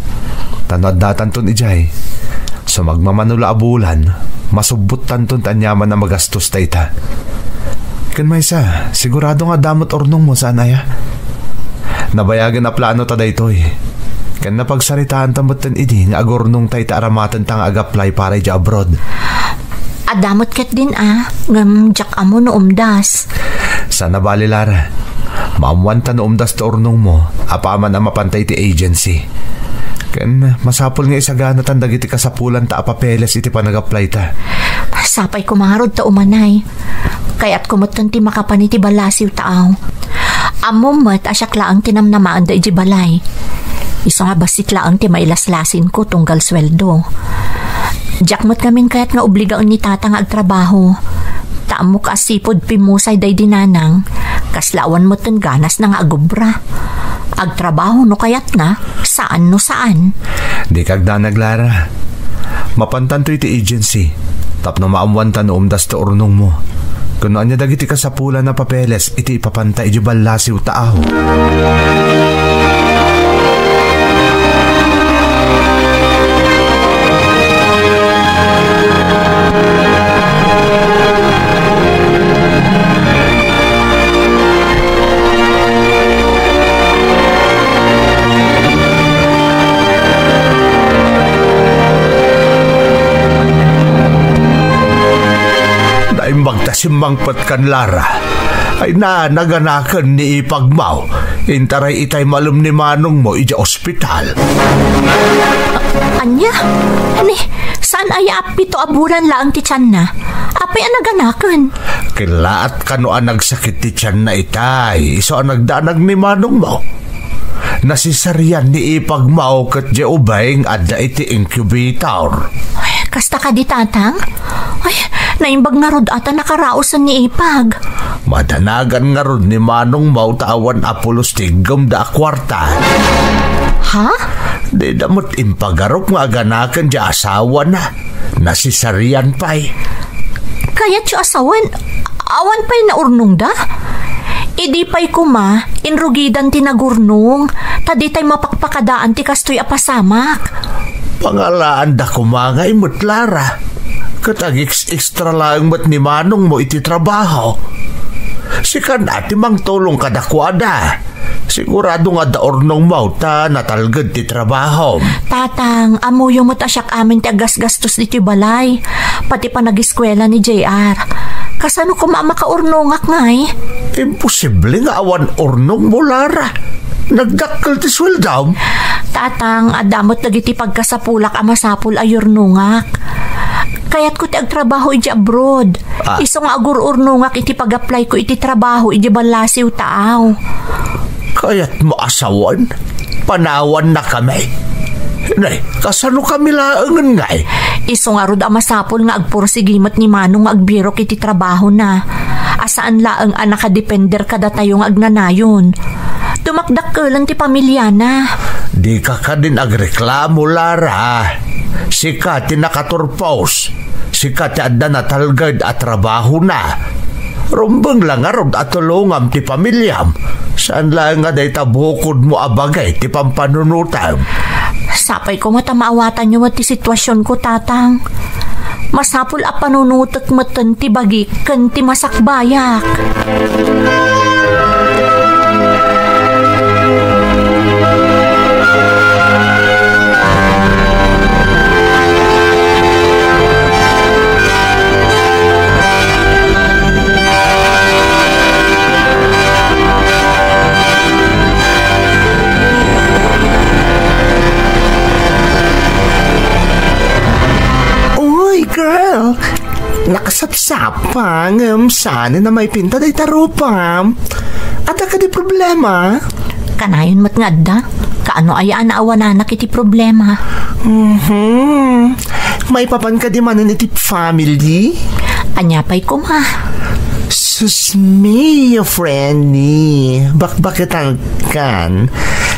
Tanod datan ton ijay. So magmamanula abulan, masubot tanton tanyaman na magastos tayta. Kan may sa, sigurado nga damot ornong mo sana ya. Nabayagan na plano ta daytoy. Kan napagsaritaan tamot tan idi nga agornong tayta aramatan tang ag-apply para ija abroad. Adamot ket din ngam jak amo no umdas. Sana bali Lara. Maamuan ta no umdas to ornong mo, apaman na mapantay ti agency. Kan masapol nga isagana tan dagiti kasapulan ta apapeles iti panag-apply ta. Sapay kumarod ta umanay. Kaya't kumutun ti makapan iti balasiw taaw. Amumat asyak laang tinamnamaan da iti balay. Iso nga basit laang ti mailaslasin ko tunggal sweldo. Jakmot kamin kaya't nga obligaon ni tata nga agtrabaho. Taamo ka asipod pimusay day dinanang. Kaslawan mo ton ganas na nga agubra. Agtrabaho no kayat na, saan no saan. Di kagda naglara. Mapantanto iti agency. Tapno maamuan tan umdas to ornong mo. Kuno anya dagiti kasapulan na papeles iti ipapanta iti balasiw taaw. Magtasimbangpat kan Lara ay naganakan ni ipagmaw intaray itay malum ni Manong mo ija ospital. Anya? Ani, saan ay apito aburan laang ti tiyan na? Apay ang naganakan? Kilaat ka no ang nagsakit ti tiyan na itay so ang nagdanag ni Manong mo. Nasisaryan ni ipagmaw kat di ubayng adda iti incubator. Ay, kasta ka di tatang? Ay, naimbag nga rod ata nakaraosan ni Ipag. Madanagan nga rod ni Manong mau tawan apulos tigam da kwarta. Ha? Di damot impagarok nga aganakan di asawa na. Nasisarian pa'y. Kaya ti asawan, awan pa'y naurnong da? Idi pa'y kuma, inrugidan ti nagurnong, tadi tay mapakpakadaan ti kastoy apasamak. Pangalaan da kumangay mo't Lara. Katag extra lang mat ni Manong mo iti trabaho. si kanati mang tulong kadakwada. Sigurado nga daornong mauta natalgad ti trabaho. Tatang, amuyo mo tasyak amin ti agas-gastos dito balay. Pati pa nag-eskwela ni JR. Kasano ko makaurnongak nga eh? Imposible nga awan ornong mo, Lara. Nagdakkel ti sweldaw. Tatang, adamot nagiti pagkasapulak amasapul ayurnongak. Kaya't ko ti agtrabaho iti abroad. Iso nga agur-urnongak iti pag-apply ko iti trabaho iti balasiw taaw. Kaya't mo asawan? Panawan na kami. Nay, kasano kami laangan nga eh? Iso nga rod amasapul nga agpursigimat ni Manong nga agbirok iti trabaho na. Asaan laang nakadepender kada tayo nga agnanayon. Tumakdakkelan ti pamilya na. Di ka din agreklamo, Lara. Sika ti nakaturpos. Sika ti adda natalgad at trabaho na. Rumbang lang nga rod at tulungam ti pamilyam. Saan lang nga day tabukod mo abagay ti pampanunutam? Sapay ko matamaawatan nyo ti sitwasyon ko, tatang. Masapul a panunutek meten ti bagi ken ti masakbayak. Nakasapsapang sana na may pinta day tarupam. At ka di problema? Kanayon mat nga da. Kaano ayaan na awananak iti problema? May papan ka di manan iti family? Anyapay ko ma. Sus me, friendly. Bakbakitan kan.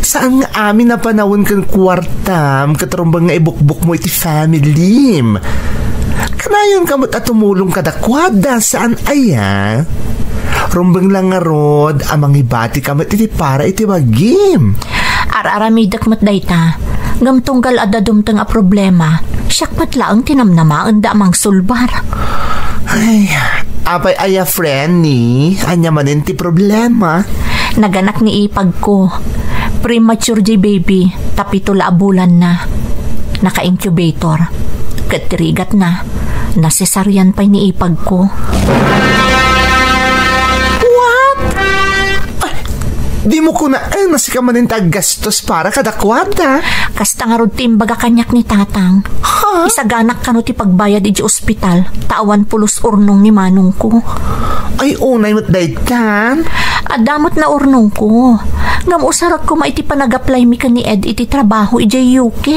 Saan nga amin na panawon kang kwartam katarumbang nga ibukbuk mo iti family? Kanayon kamot at tumulong kadakwada saan aya? Rumbang lang nga rod amang ibati kamot iti para iti wagim. Araramidak mat dayta. Ngamtunggal adadumtang a problema. Siyak matlaang tinamnamaan da amang sulbar. Ay, apay aya friend ni. Anya manin ti problema. Naganak ni ipag ko. Premature J baby. Tapitula bulan na. Naka-incubator. Katirigat na. Nasesaryan pa ni ipag ko. What? Ay, di mo ko na nasika manin gastos para kadakwada. Kasta nga rod timbaga kanyak ni tatang. Ha? Isaganak ka no ti pagbayad iti ospital. Tawan pulos urnong ni Manong ko. Ay, unay mo't daytan. Adamot na urnong ko. Ngam usarak ko maiti panag-apply mi ka ni Ed iti trabaho iti UK.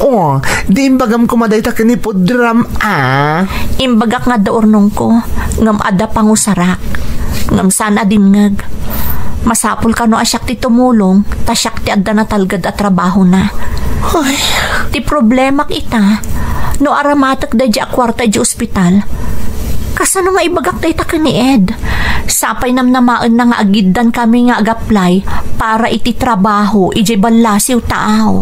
Oh, di imbagam ko madayta ka ni Pudram, Imbagak nga da urnong ko. Ngam ada pangusarak. Ngam sana dimngag. Masapul ka no asyak ti tumulong. Tasyak ti adda na talgad at trabaho na. Ay. Ti problema kita. No aramatak da di akwarta di ospital. Kasano nga ibagak dayta ka ni Ed? Sapay namnamaan na nga agiddan kami nga ag-apply para iti trabaho iti balasiw taaw.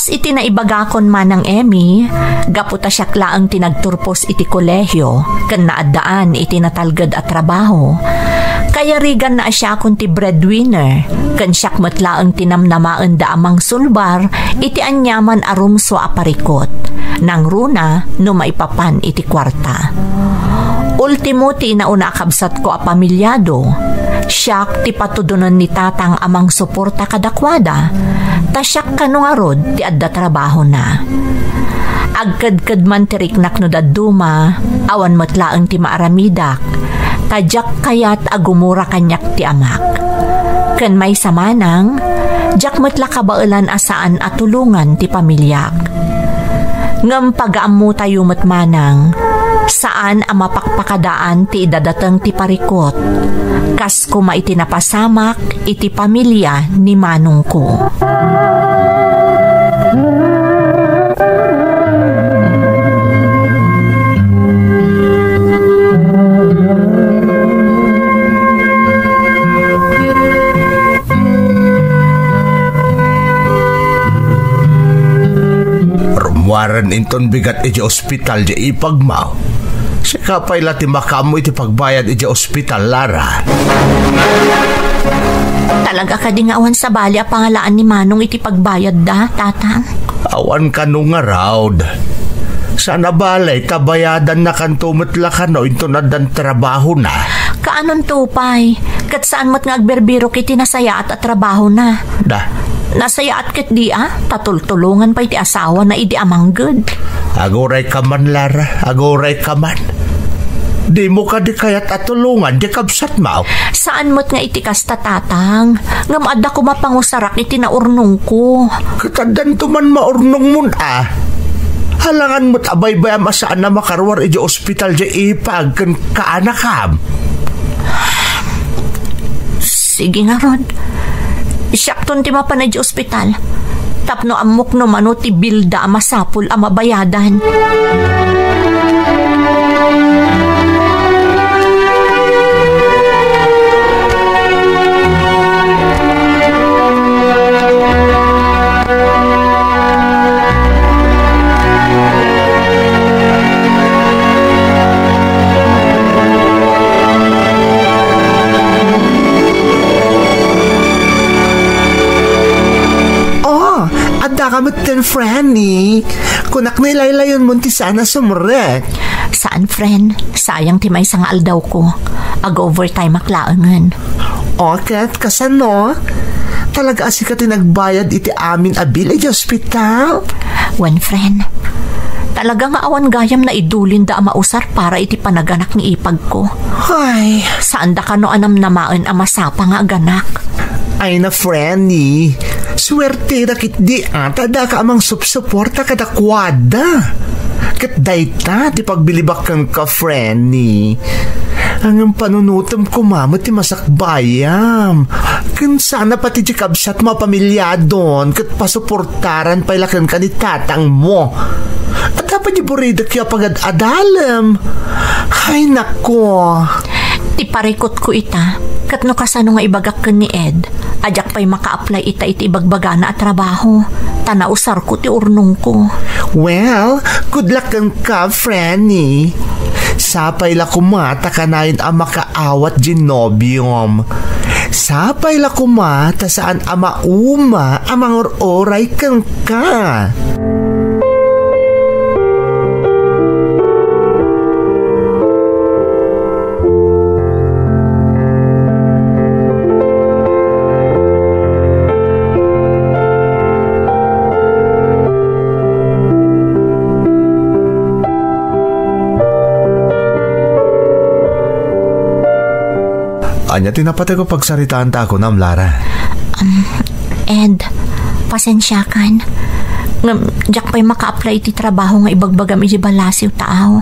Iti naibagakon man ng Emmy, gaputa siyak laang tinagturpos iti kolehyo, kan naadaan iti natalgad at trabaho. Kaya rigan na siya kun ti breadwinner, kan siyak matlaang tinamnamaan da amang sulbar, iti anyaman arumso aparikot, nang runa no maipapan iti kwarta. Ultimo ti nauna kabsat ko a pamilyado, siyak ti patudunan ni tatang amang suporta kadakwada, tasyak kano nga rod ti adda trabaho na. Agkad-kad man ti riknak no daduma, awan matlaang ti maaramidak, tadyak kayat agumura kanyak ti amak. Ken may samanang, jak matla kabailan asaan at tulungan ti pamilyak. Ngam pag-aamu tayo matmanang, saan ang mapakpakadaan ti idadatang ti parikot, kas kuma iti napasamak iti pamilya ni manong ko. Waran inton bigat iti ospital di ipagmaw. Sika pa'y lati makamo iti pagbayad iti ospital, Lara. Talaga ka di nga awan sa bali a pangalaan ni manong iti pagbayad da, tatang? Awan ka nung around. Sana balay tabayadan na kantumot lakano into na dan trabaho na. Kaanon tupay? Kat saan mo't nga agberbiro kiti nasaya at trabaho na? Nasaya at kat di tatultulungan pa iti asawa na idi amanggod. Agoray ka man, Lara. Agoray ka man. Di mo ka di kayat at tulungan di kabsat mao. Saan mo't nga iti kasta, tatang? Ngam adda ko mapangusarak iti naurnong ko. Katadan to man maurnong mun Halangan mo't abay-bayam asaan na makarwar iti ospital di ipag kan kaanakam. Sige nga, Rod. Isyakton ti mapanay di ospital. Tapno amok no mano ti bilda amasapul amabayadan. Kamot ten, Franny. Kunak na ilaylayon mo ti sana sumrek. Saan, friend? Sayang ti may sangal daw ko. Ag-overtime aklaangan. Okay, kasano? Talaga asi ka ti nagbayad iti amin abil iti ospital? One friend. Talaga nga awan gayam na idulin da mausar para iti panaganak ni ipag ko. Ay. Saan da ka no anam namaan amasapa nga aganak? Ay na, Franny. Swerte rakit di tada ka amang supsuporta kada kwada. Kat dayta, di pagbilibak kang ka, Franny. Ang panunutom ko, mamo, ti masakbayam. Kan sana pati di kabsat mapamilya doon, kat pasuportaran pailakan ka ni tatang mo. At dapat di burida kaya pagad-adalam. Ay, nako. Ti parikot ko ita, kat no kasano nga ibagak ka ni Ed, ajak pa'y maka-apply ita iti ibagbaga na at trabaho. Tanausar ko ti urnong ko. Well, good luck kang ka, Franny. Sapay la kumata kanayin ang makaawat ginobium. Sapay la kumata saan ama uma amang oray kang ka. Anya, tinapatay ko pagsaritaan ta ako, Nam Lara. Ed, pasensya kan. Diyak pa'y maka-apply ti trabaho nga ibagbagam iti balasiw tao.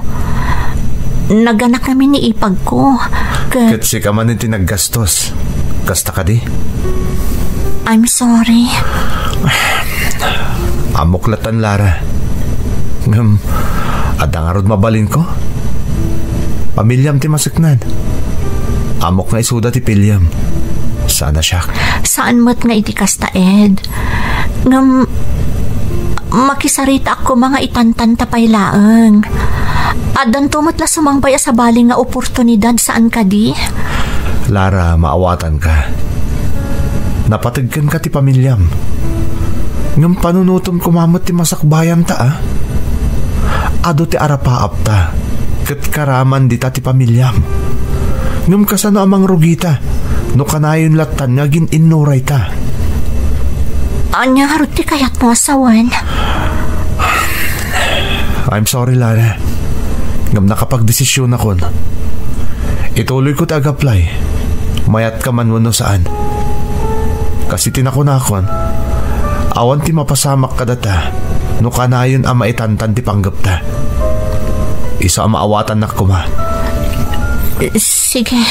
Naganak kami ni ipag ko. Katsi ka man yung tinaggastos. Kasta ka di? I'm sorry. Amuklatan, Lara. Adang arod mabalin ko. Pamilyam ti masaknan. Amok nga isuda ti pilyam. Sana siya. Saan mo't nga iti kasta, Ed? Ngam, makisarita ako mga itantan tapaylaang. Adan tumot la sumangbay sa bali nga oportunidad saan ka di? Lara, maawatan ka. Napatagkan ka ti pamilyam. Ngam panunutom kumamot ti masakbayan ta, Ado ti arapaap ta. Kat karaman di ta ti pamilyam. Ngam kasano amang rugita, no kanayon latan nga gin-inuray ta. Anya harot ti kayat mo asawan? I'm sorry, Lara. Ngam nakapag-desisyon ako. Ituloy ko tag-apply. Mayat ka man mo no saan. Kasi tinako na ako. Awan ti mapasamak ka data. No kanayon ang maitantan ti panggap na. Isa ang maawatan na kuma. Sige.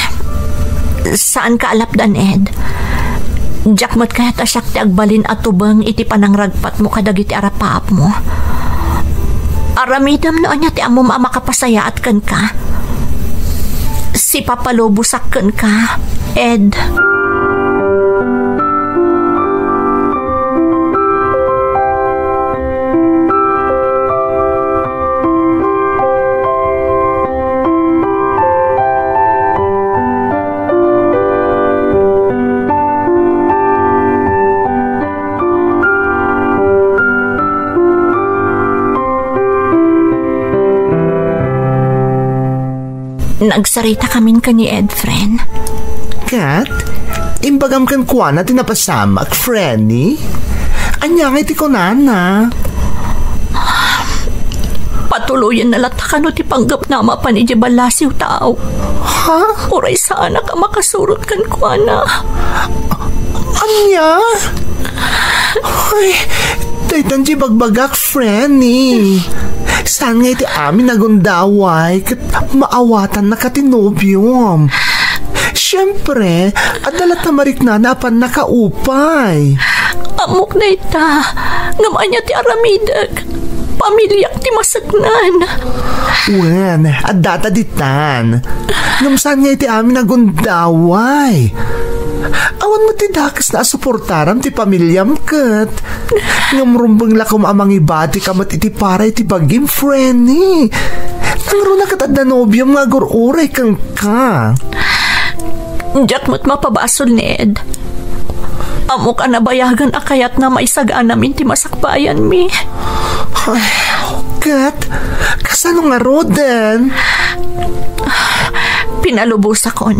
Saan ka alapdan, Ed? Jakmat kaya tasyak ti agbalin at tubang iti panangragpat mo kadagiti arapaap mo. Aramidam noon niya ti amom makapasaya at kan ka. Si papalubusak kan ka, Ed. Nagsarita kamin ka ni Ed, friend. Kat, imbagam kan kuha na tinapasamak, friendly. Anya nga iti ko nana. Patuluyan na latakan o ti panggap na mapan iti balasiw tao. Ha? Uray sana ka makasurot kan kuha na. Anya? Ay, daytan di bagbagak, friendly. Saan nga iti amin nagundaway kat maawatan na katinobyom. Siyempre, adalat na marik na napan nakaupay. Amok na ita, ngaman niya ti aramidag. Pamilyak ti masagnan. Wen, adata ditan. Ngamsan nga iti amin nagundaway. Awan mo ti dakas na suportaram ti pamilyam kat. Ngamrumbang lakom amang ibati kamat iti para iti bagim friendly. Nangro na katad na nobyam nga gururay kang ka. Diyak mo't mapabasol ni Ed. Amo ka nabayagan akayat na maisagaan namin ti masakbayan mi. Ay, kat, kasano nga roden? Pinalubos akon.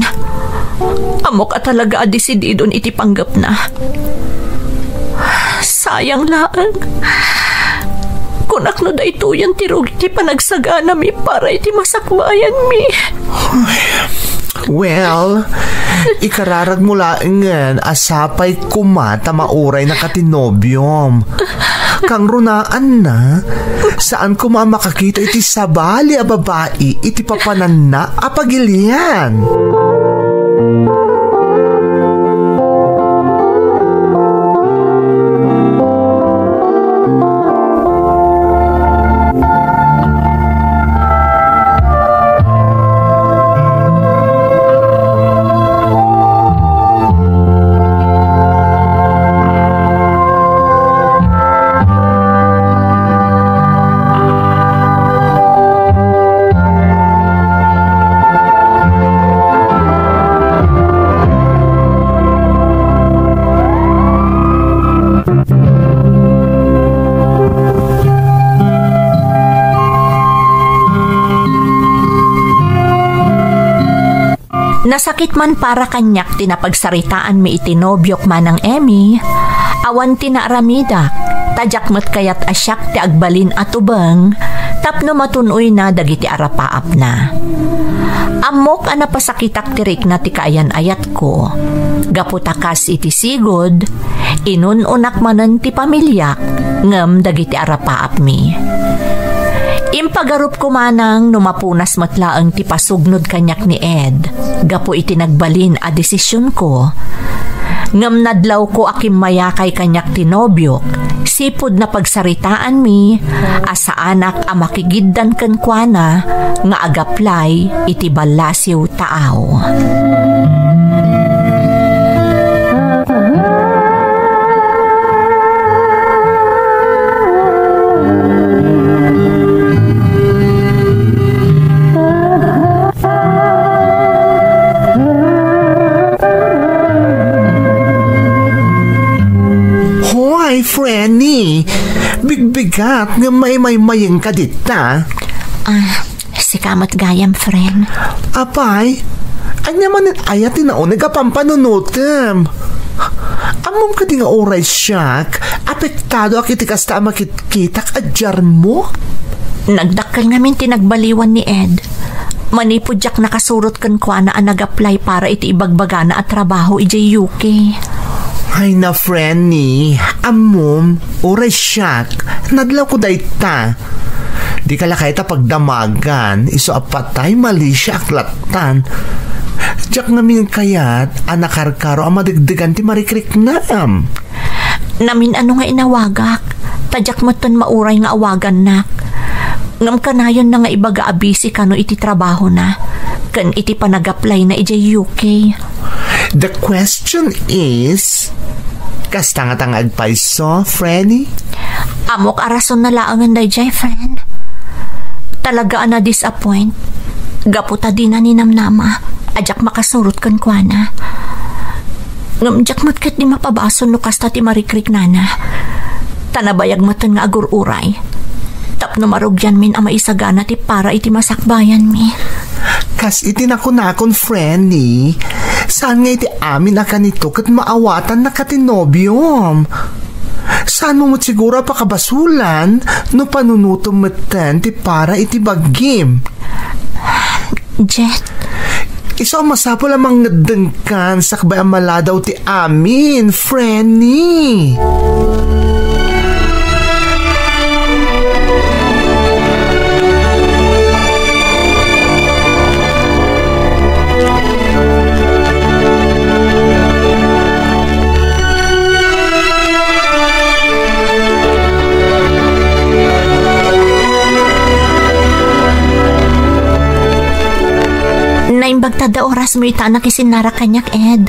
Amo ka talaga desididon iti panggap na. Sayang lang. Kunakno da ito yan tirog iti panagsagana mi para iti masakbayan mi. Well, ikararag mo laingan asapay kumata mauray na katinobyom. Kang runaan na, saan ko makakita iti sabali a babae iti papanan na apagilian. Nasakit man para kanyak tinapagsaritaan mi itinobyok manang Emmy, awan tinaaramidak, tajakmat kayat asyak ti agbalin atubang, tapno matunoy na dagiti arapaap na. Amok ana pasakitak tirik na ti kaayan ayat ko, gaputakas iti sigod, inununak manan ti pamilyak, ngem dagiti arapaap mi. Impagarup ko manang numapunas matlaang ti pasugnod kanyak ni Ed. Gapo iti nagbalin a desisyon ko. Ngam nadlaw ko akim mayakay kanyak tinobyok. Sipod na pagsaritaan mi, asa anak a makigiddan ken kuana nga agaplay iti balasiw taaw. Frenny, bigbigat nga may-mayang ka dita. Si kamat gayam, friend. Apay, anya man ayat tinaon nagapampanunutem. Amom ka di nga oray siyak, apektado akiti kasta makitkitak adjar mo? Nagdakkel ngamin tinagbaliwan ni Ed. Manipudyak nakasurot kan kwa na nag-apply para iti ibagbagana at trabaho ijay UK. Ay na, Frenny, amom, oray siyak, Nadlaw ko dayta. Di ka lakay ta pagdamagan, iso apatay mali siya aklatan. Diyak namin kayat, anakarkaro ang madigdigan ti marikrik na Namin ano nga inawagak, tadyak mo ton mauray nga awagan nak. Ngam kanayon na nga ibaga abisi kano iti trabaho na, kan iti panag-apply na iti UK. The question is, kasta nga tangag paiso, Frenny? Amok arason na laangan da jay, friend. Talaga na disappoint. Gaputa din na ninamnama. Ajak makasurot kan kwa na. Ngamjak matkat di mapabason no kasta ti marikrik nana. Tanabayag matan nga agur-uray. Tapno marugyan min ama isagana ti para iti masakbayan mi. Kas iti nakon Frenny. Saan nga iti amin na kanito kat maawatan na katinobyom? Saan mo siguro pakabasulan no panunutom matan ti para iti baggim? Jet? Iso masapo lamang nadengkan sakbay ang maladaw ti amin, Frenny. Naimbag tada oras mo ita nakisinara kanyak, Ed.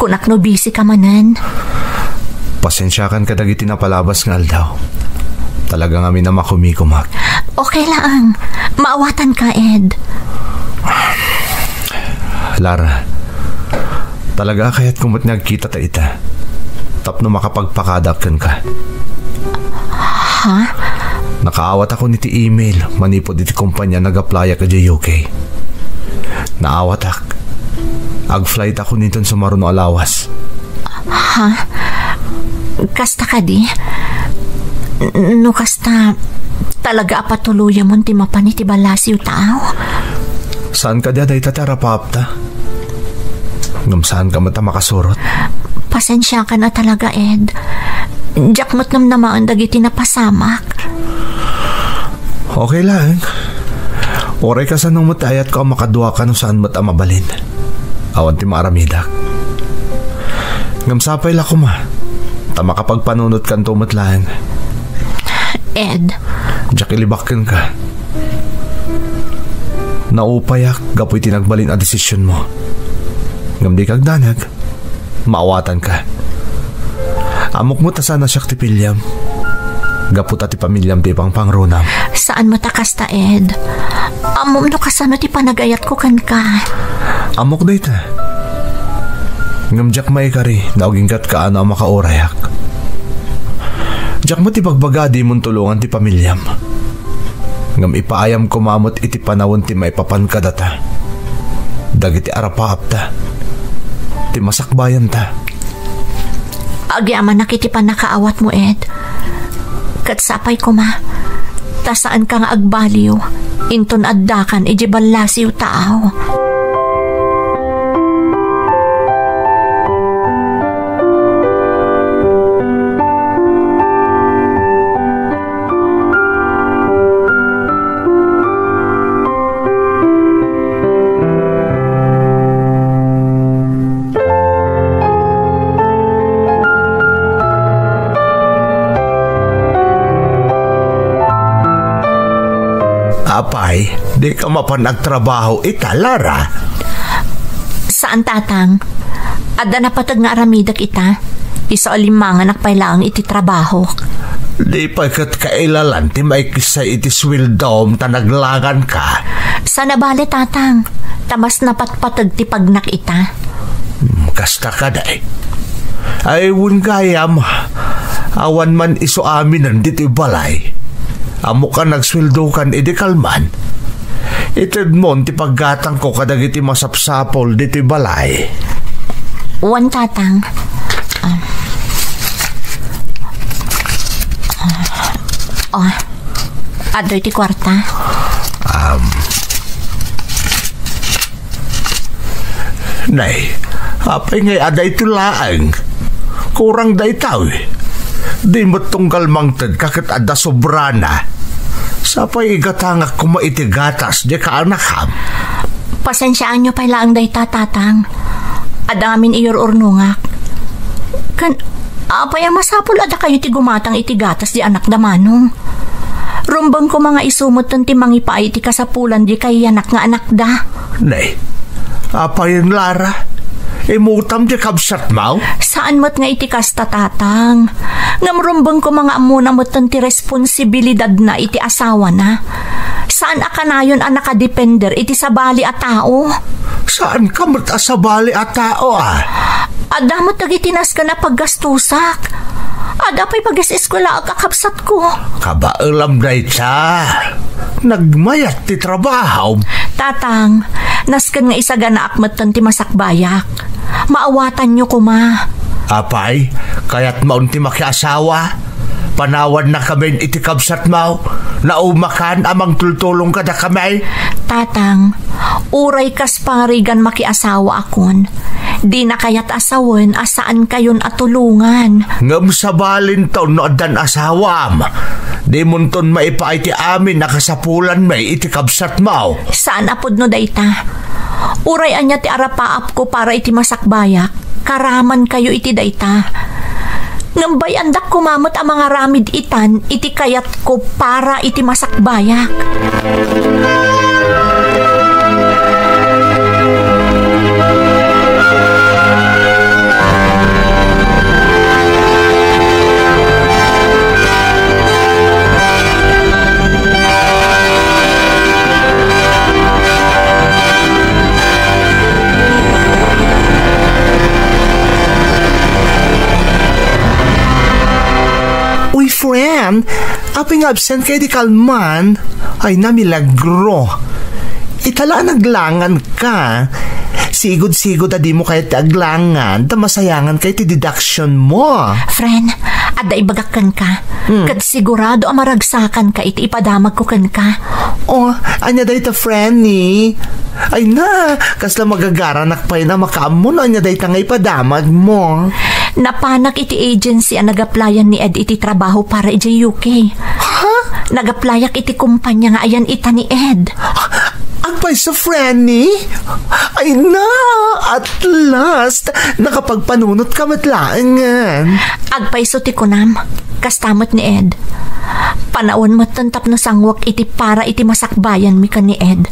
Kunak no busy ka manan. Pasensyakan ka dagiti na palabas nga aldaw. Talaga nga na makumikumak. Okay lang. Maawatan ka, Ed. Lara, talaga kaya't kumot nagkita ta ita. Tapno makapagpakadapkan ka. Ha? Nakaawat ako niti email manipod iti kumpanya nag-apply ka di UK. Naawat ak. Ag-flight ako niton sa maruno alawas. Ha? Kasta ka di? No kasta talaga apatuluyan mo ti mapan iti balasiw tao? Saan ka di aday tatarapapta? Ngam saan ka mata makasurot? Pasensya ka na talaga, Ed. Diyak mo't namnamaan dagiti napasamak. Okay lang. Oray ka sa nung matayat ko makadua ka no saan mat mabalin. Awan ti maaramidak. Ngamsapay la ko ma. Tama kapag panunot kan tumatlaan. Ed. Diyak ilibakin ka. Naupayak gapoy tinagbalin a desisyon mo. Ngam di kagdanag. Maawatan ka. Amok mo ta sana siyak ti pilyam. Gaputa ti pamilyam ti pang pangrunam. Saan mo takas ta, Ed? Amom no kasano ti panagayat ko kan ka. Amok na ita. Ngamjak may kari na ugingkat ka ano ang makaurayak. Jak mo ti pagbagadi mong tulungan ti pamilyam. Ngam ipaayam kumamot iti panawon ti maipapan ka data. Dagiti arapaap ta. Ti masakbayan ta. Agyaman nakitipan nakaawat mo, Ed. Katsapay ko ma. Tasaan ka nga agbaliw. Inton addakan iji balasiw tao. Apay, di ka mapanagtrabaho ita, Lara. Saan, tatang? Adda na patag nga aramidak ita. Isa alimangan nakpailaang iti trabaho. Di pa kat kailalan ti may kisa iti swildom tanaglangan ka. Sana bale, tatang. Tamas na patpatag ti pagnak ita. Kasta ka day. Ay wun gayam. Awan man iso aminan diti balay. Amo ka nagsweldo kan edi kalman. Ited mon ti paggatang ko kadagiti masapsapol diti balay. Wan, tatang. Adoy ti kwarta. Nay, apay ngay aday tulaang. Kurang day tao. Di mo tunggal mangtad kakit ada sobrana. Sapay igatangak kumaitigatas di ka anakam. Pasensyaan nyo pa lang day tatang. Adamin iyor urnungak. Kan, apay ang masapul ada kayo ti gumatang itigatas di anak da manong. Rumbang ko mga isumot ng timang ipaay ti kasapulan di kay anak nga anak da. Nay, apay ang Lara? Imutam di kabsat mau? Saan mo't nga iti kasta tatang? Ngamrumbang ko mga amuna mo't ti responsibilidad na iti asawa na. Saan akanayon ang nakadepender iti sabali at tao? Saan ka mo't asabali at tao Ada mo't nagitinas ka na paggastusak. Ada pa'y pag-eskwela ang kakapsat ko. Kabailam na ita. Nagmayat ti trabaho. Tatang, naskan nga isa ganaak matan ti masakbayak. Maawatan nyo kuma. Apay, kaya't maunti makiasawa. Panawad na kami iti kabsat mau. Naumakan amang tultulong ka na kami. Tatang, uray kas pangarigan makiasawa akon. Di na kaya't asawan asaan kayon atulungan. Ngam sabalin taon no adan asawam. Di munton maipaay ti amin nakasapulan may iti kabsat mau. Saan apod no dayta? Uray anya ti arapaap ko para iti masakbayak. Karaman kayo iti dayta. Ngambay andak kumamot ang mga ramid itan iti kayat ko para iti masakbayak. Uy, friend, aping absent kay di kalman, ay namilagro. Itala naglangan ka. Sigod-sigod di mo kahit aglangan, tamasayangan kay ti deduction mo. Friend, ada ibagakan ka. Kat sigurado amaragsakan ka iti ipadamag ko kan ka. Oh, anya day ta friend ni. Ay na, kasla magagaranak pa na makaamon, anya day ta nga ipadamag mo. Napanak iti agency ang nagaplayan ni Ed iti trabaho para iti UK. Ha? Nagaplayak iti kumpanya nga ayan ita ni Ed. Agpay sa friend ni? Ay na, at last, nakapagpanunot ka matlaangan. Agpay so ti kunam, kastamot ni Ed. Panawon mo tantap no sangwak iti para iti masakbayan mi ka ni Ed.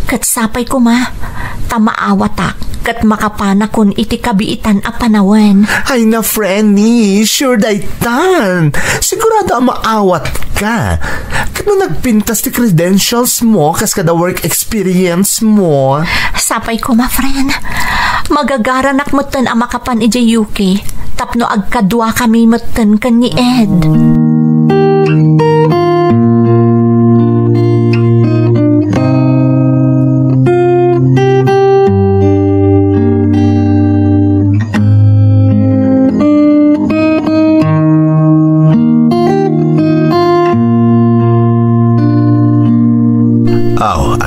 Kat sapay ko ma, tamaawatak, kat makapana kun iti kabiitan a panawen. Ay na, friendly, sure daytan. Sigurado maawat ka. Kano nagpintas ti credentials mo, kas kada work experience mo. Sapay ko ma, friend. Magagaranak mo tan ang makapan iti UK, tapno agkadwa kami mo tan kan ni Ed.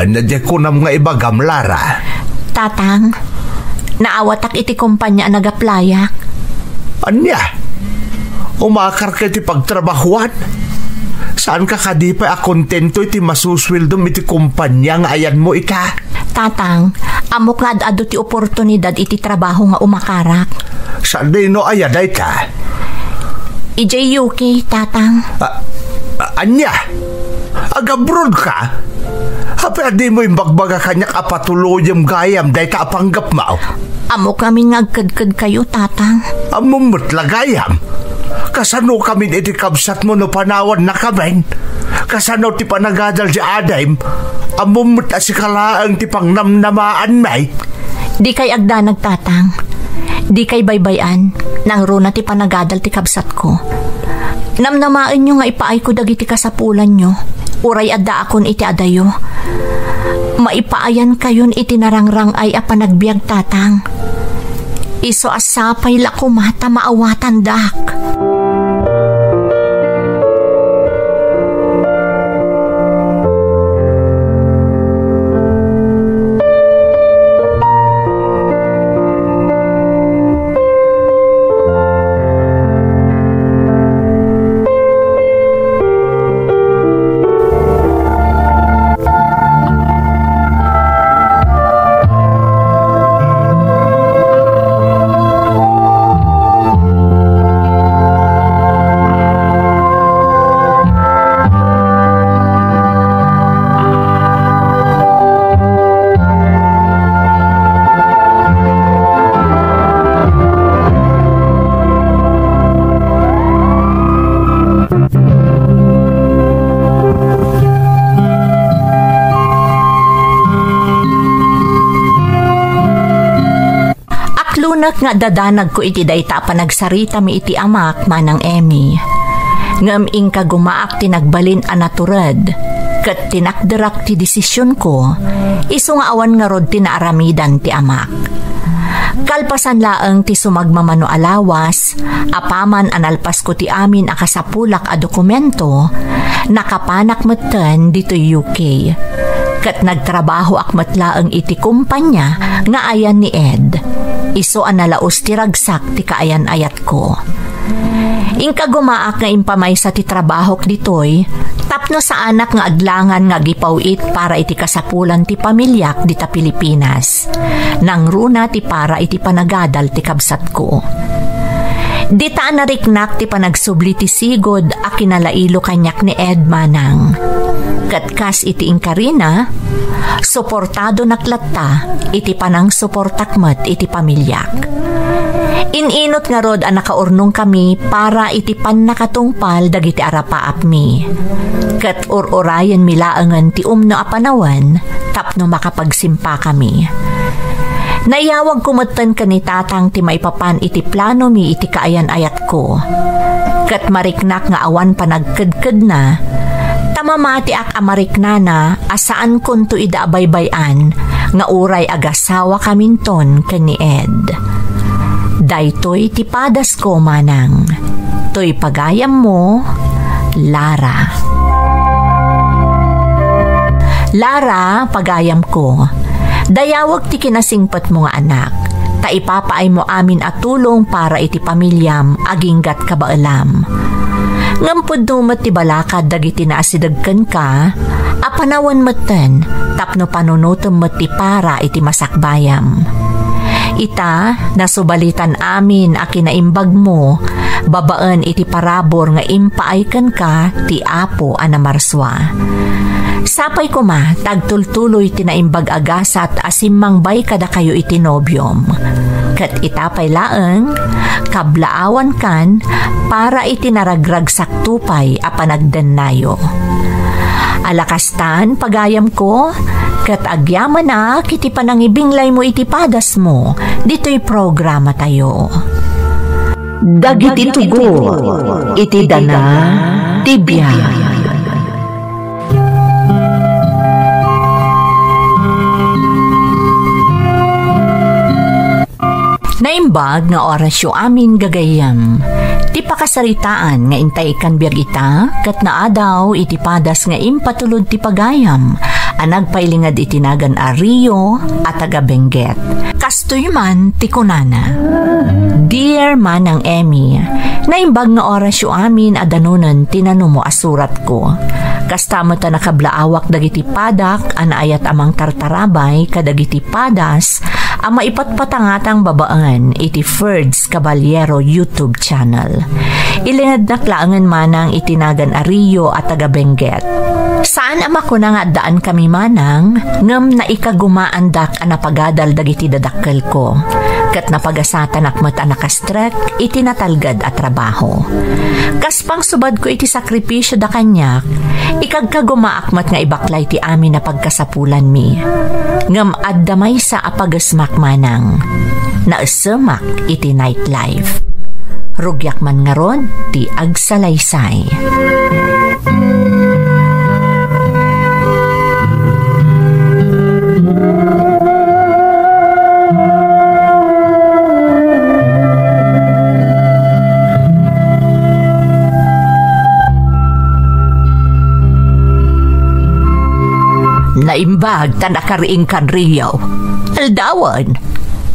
Nadya ko nam nga ibagam, Lara. Tatang, naawatak iti kumpanya nagaplayak. Anya? Umakar ka iti pagtrabahuan? Saan ka kadipay akontento iti masuswildom iti kumpanya nga ayan mo ita? Tatang, amok nga ado ti oportunidad iti trabaho nga umakarak. Saan din no ayan na ita? Ijay UK, tatang. Anya? Agabroad ka? Hapya di mo yung bagbaga kanyak apatuloyam gayam dahi ka apanggap mo. Amo kami ngagkadkad kayo, tatang. Amumot lagayam. Kasano kami iti kabsat mo no panawan na kami. Kasano ti panagadal di adaym. Amumot asikalaang ti pangnamnamaan may. Di kay agdanag, tatang. Di kay baybayan. Nang runa ti panagadal ti kabsat ko. Namnamaan nyo nga ipaay ko dagiti kasapulan nyo. Uray adda akon iti adayo. Maipaayan kayon iti narangrang ay apanagbiag, tatang. Iso asapay lako mata maawatan dak. Narunak nga dadanag ko iti dayta panagsarita mi iti amak manang Emmy. Ngam ingka gumaak tinagbalin a naturad. Kat tinakderak ti desisyon ko, iso nga awan nga rod tinaaramidan ti amak. Kalpasan laeng ti sumagmamano alawas, apaman analpas ko ti amin a kasapulak a dokumento, nakapanak metten dito UK. Kat nagtrabaho akmat laeng iti kumpanya nga ayan ni Ed. Iso analaos ti ragsak ti kaayan ayat ko. Ingka gumaak nga impamay sa ti trabahok ditoy, tapno sa anak nga aglangan nga gipawit para iti kasapulan ti pamilyak dita Pilipinas. Nang runa ti para iti panagadal ti kabsat ko. Dita nariknak ti panagsubli ti sigod a kinalailo kanyak ni Ed manang. Katkas iti inkarina, suportado naklatta iti panang suportakmet iti pamilyak. Ininot nga rod ang nakaurnong kami para iti pan nakatungpal dagiti arapaap mi. Kat ur-urayan milaangan ti umno apanawan tapno makapagsimpa kami. Nayawag kumatan kanitatang ti maipapan iti plano mi iti kaayan ayat ko. Kat mariknak nga awan panagkedked na, tamamati ak amarikna na asaan kunto ida baybayan nga uray agasawa kaminton kani Ed. Daytoy ti padas ko manang, toy pagayam mo, Lara. Lara, pagayam ko. Dayawag ti kinasingpat mo nga anak, ta ipapaay mo amin at tulong para iti pamilyam aginggat kabaalam. Ngampod dumat ti balakad dagiti naasidagkan ka, apanawan meten, tapno panunutom met ti para iti masakbayam. Ita, nasubalitan amin a kinaimbag mo, babaan iti parabor nga impaaykan ka ti Apo anamarswa. Sapay ko ma, tagtultuloy tinaimbag agasat asimmang bay kada kayo iti nobyom. Kat itapay laeng, kablaawan kan para iti naragrag saktupay a panagdannayo. Alakastan, pagayam ko, kat agyaman na kiti panangibinglay mo iti padas mo, dito'y programa tayo. Dagiti tugo, iti dana, tibya. Naimbag nga orasyo amin gagayam. Ti pakasaritaan nga intay ikan biyag ita, kat naadaw iti padas nga impatulod ti pagayam, anagpailingad itinagan a Rio at taga Benguet. Kastoy man ti kunana. Dear manang Emmy, naimbag nga orasyo amin adanunan tinanumo asurat ko. Kastamo ta nakablaawak dagiti padak anaayat amang tartarabay kadagiti padas ang maipatpatangatang babaan iti Ferds Caballero YouTube channel. Ilingad naklaangan manang itinagan a Rio at taga Benguet. Saan ama ko na nga daan kami manang ngam na ikagumaandak a napagadal dagiti dadakkel ko. Kat napagasatan akmat a nakastrek iti natalgad a trabaho. Kaspang subad ko iti sakripisyo da kanyak, ikagkagumaakmat nga ibaklay ti amin na pagkasapulan mi. Ngam addamay sa apagasmak manang, naasemak iti nightlife. Rugyak man nga ron, ti agsalaysay. Naimbag ta nakariing kan Rio. Aldawan,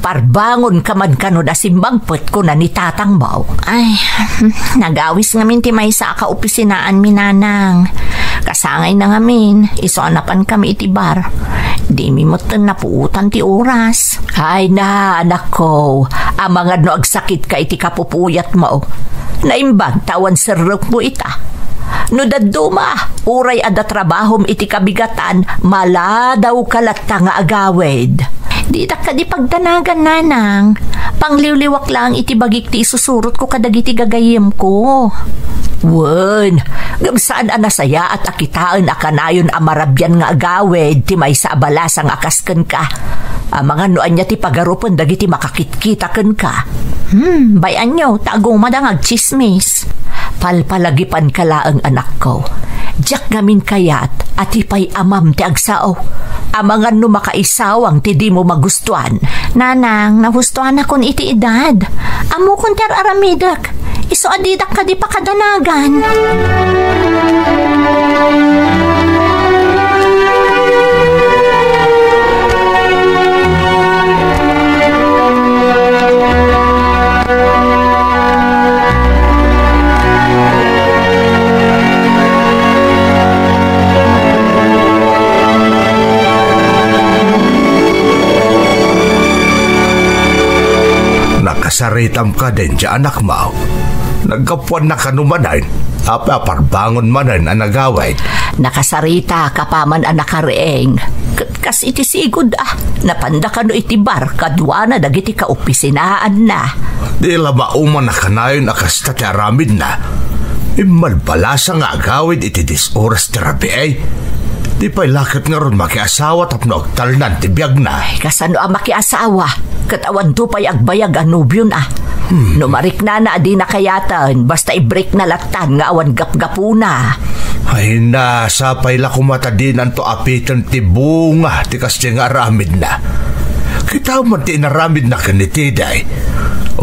parbangon ka man kanod asimbangpot ko na ni tatang baw. Ay, nagawis ngamin ti may sa kaopisinaan minanang. Kasangay na ngamin, isoanapan kami iti bar. Di mi moten napuutan ti oras. Ay na, anak ko, amangad no agsakit ka iti kapupuyat mo. Naimbag tawan serok mo ita. No daduma, uray ada trabahom iti kabigatan, maladaw kalatta nga agawed. Di ta ka di pagdanagan nanang, pangliwliwak lang iti bagik ti isusurot ko kadagiti gagayem ko. Wen, gamsaan anasaya at akitaan akanayon amarabyan nga agawed ti may sa abalasang akasken ka. Mga noan niya ti pagarupan dagiti makakitkitaken ka. Bayan nyo, tagong madangag chismis. Palpalagipan ka laang anak ko. Diyak ngamin kayat at ipay amam ti agsao. Amangan no makaisawang ti di mo magustuhan. Nanang, nagustuhan akon iti edad. Amo kon ter aramidak. Iso adidak ka di pakadanagan. Nakasaritam ka din dyan, anak mo. Nagkapuan na kanumanan, aparbangon manan ang nagaway. Nakasarita kapaman ang nakareeng. Kas iti sigod napanda ka no iti bar, kadwa na dagiti kaopisinaan na. Di lamauman na kanayon akas tatiaramid na. Imalbalasa nga agawid iti disoras terapi ay. Di pa'y lakit nga ron makiasawa tapno agtalnan ti biyag na. Kasano ang makiasawa? Katawan to pa'y agbayag anubyo na. Numarik na di nakayatan, basta i-break na latan nga awan gap-gapuna. Ay na, sapay la kumatadinan to apitan ti bunga, ti kasi nga aramid na. Kita man ti inaramid na kanitiday.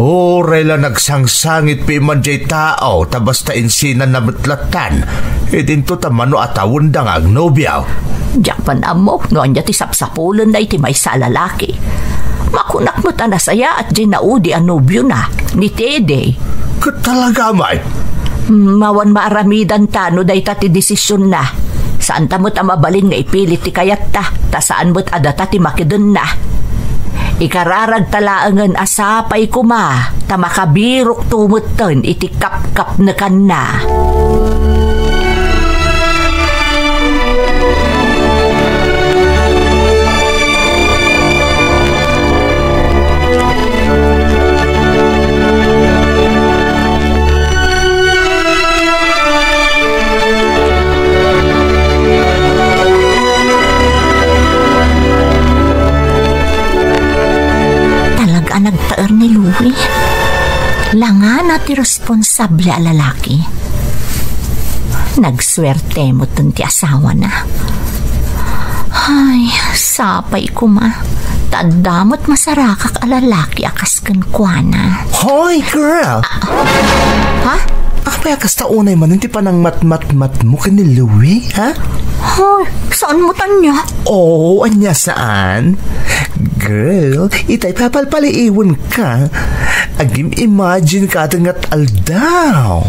Oray la nagsangsangit pi man jay tao, ta basta insinan na matlatan. Dinto tamano atawon dang agnobyaw. Diyak pan amo, noon niya ti sapsapulan na iti may sa lalaki. Makunak mo ta nasaya at ginaudi ang nobyo na, ni Tede. Katalaga may? Mawan maaramidan ta, no day ta ti desisyon na. Saan ta mo't mabalin nga ipilit ti kayat ta, ta saan mo't adata ti makidun na. Ikararag talaangan asapay kuma, ta makabirok tumutan iti kap-kap na kan na. Nagtaer ni Louie. Langan at irresponsable a lalaki. Nagswerte mo dun ti asawa na. Ay, sapay ko ma. Tadamot masarakak a lalaki akas kankwana. Hoy, girl! Ha? Akapay akas taunay man, hindi pa nang mat-mat-mat mo ka ni Louie, ha? Hoy, saan mo tanya? Oh, anya saan? Girl, itay papalpaliiwan ka. Agim imagine ka tangat aldaw.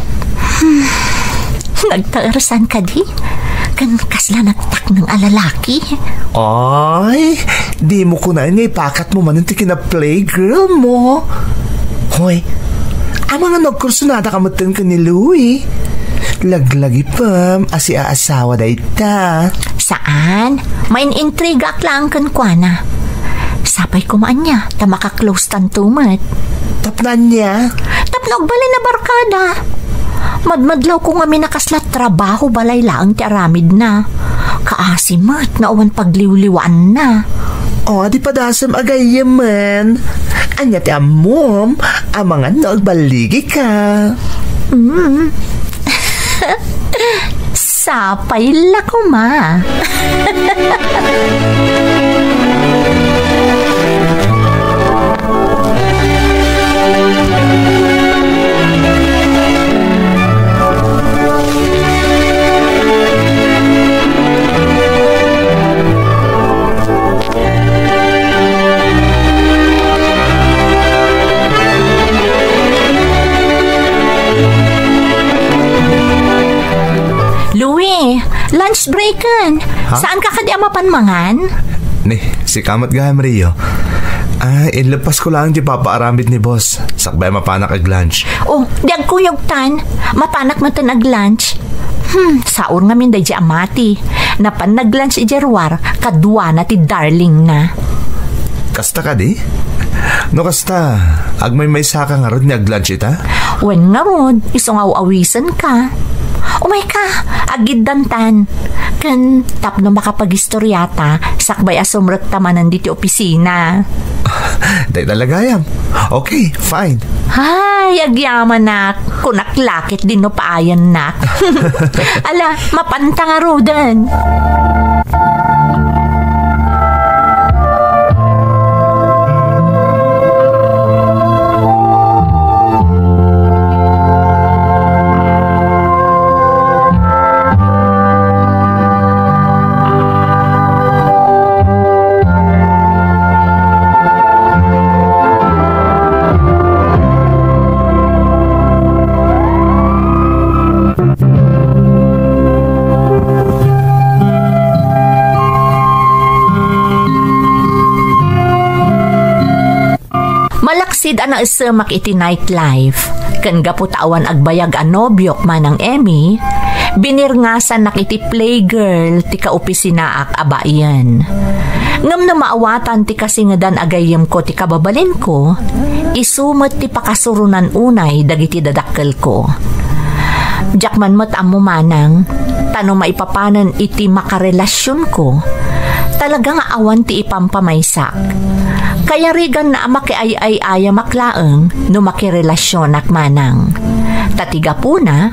Nagtaerasan ka di? Kan kasla nagtak ng alalaki. Ay, di mo kunain nga ipakat mo man yung tikina-play girl mo. Hoy, ang mga nagkursunada ka matan ka ni Louie. Laglagi pam, asi-aasawa da ita. Saan? May intriga lang kan kuana. Sapay kumaan niya, ta makaklose tantumat. Tapnan niya? Tapnog balay na barkada. Madmadlaw ko nga minakaslat trabaho balay lang ti aramid na. Kaasimat na uwan pagliwliwaan na. O, di padasam agayaman. Anya ti amom, amangan na agbaligi ka. Sapay la ko ma. Louie, lunch breakan. Saan ka kadi mapanmangan? Ni, si Kamat gaham Rio. Inlapas ko lang di papaaramid ni boss. Sakbay mapanak ag lunch. Oh, di agkuyog tan. Mapanak mo tan ag lunch. Saur nga min day di amati. Napan nag lunch ijerwar, kadwa na ti darling na. Kasta ka di? No kasta, agmay may saka nga ron ni ag lunch ita? Wen nga ron, isong awisan ka. Umay ka, agid dantan. Kan tapno makapagistoryata, sakbay asumrek tamanan diti opisina. Day talaga yan. Okay, fine. Hay, agyaman nak. Kunaklakit din no paayan nak. Ala, mapanta nga rodan. Malaksid ana isamak iti nightlife. Kan gaputawan agbayag a nobyok manang Emmy, binirngasan nak iti playgirl ti kaopisinaak abayan. Ngam na maawatan ti kasingadan agayem ko ti kababalin ko, isumet ti pakasurunan unay dagiti dadakkel ko. Jakman met ammo manang, tano maipapanan iti makarelasyon ko, talaga nga awan ti ipampamaysak. Kaya rigan na makiay-ay-aya maklaeng no makirelasyon ak manang. Tatiga po na,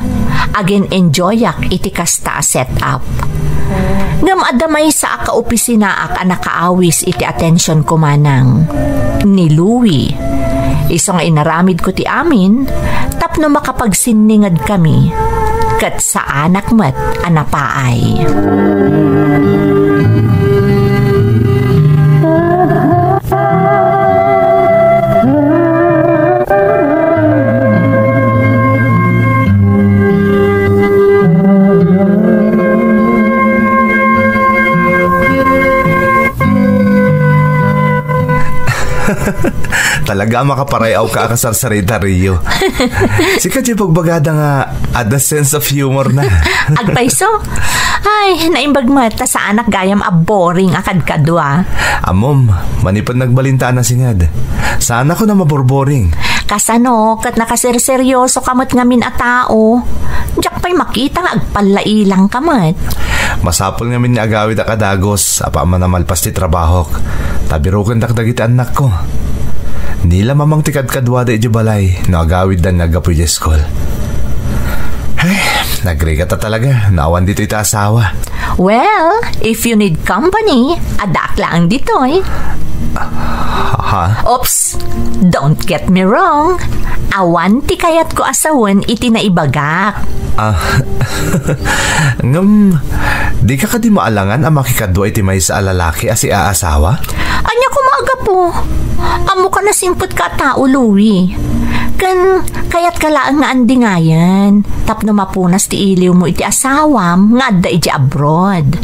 again enjoyak iti kasta setup. Ngam adamay sa akaopisina ak anakaawis iti attention ko manang. Ni Louie. Isang inaramid ko ti amin, tapno makapagsinningad kami. Kat sa anak mat anapaay. Talaga makaparayaw ka kasarsarita, Rio. Sikat yung pagbagada nga ada sense of humor na. Agpaiso? Ay, naimbag mata sa anak gayam a boring akad kadwa. Amom, manipad nagbalinta na singad. Sana ko na maborboring. Kasano, kat nakaserseryoso kamot ngamin a tao. Diyak pa'y makita nga agpalailang kamot. Masapol ngamin ni agawid a kadagos, apa man na malpas ti trabahok. Tabirukan dakdagiti anak ko. Nila mamang tikad kadwada iti balay, no agawid dan nagapoy di school. Ay, nagriga ta talaga, naawan dito ita asawa. Well, if you need company, adak lang dito eh. Ha? Oops, don't get me wrong. Awan ti kayat ko asawan iti naibagak. Di ka di maalangan ang makikadwa iti may sa lalaki as iaasawa? Anya kumaga po. Amo ka na simpot ka tao, Louie. Kayat kalaang nga andingayan. Tapno mapunas ti iliw mo iti asawam nga adda iti abroad.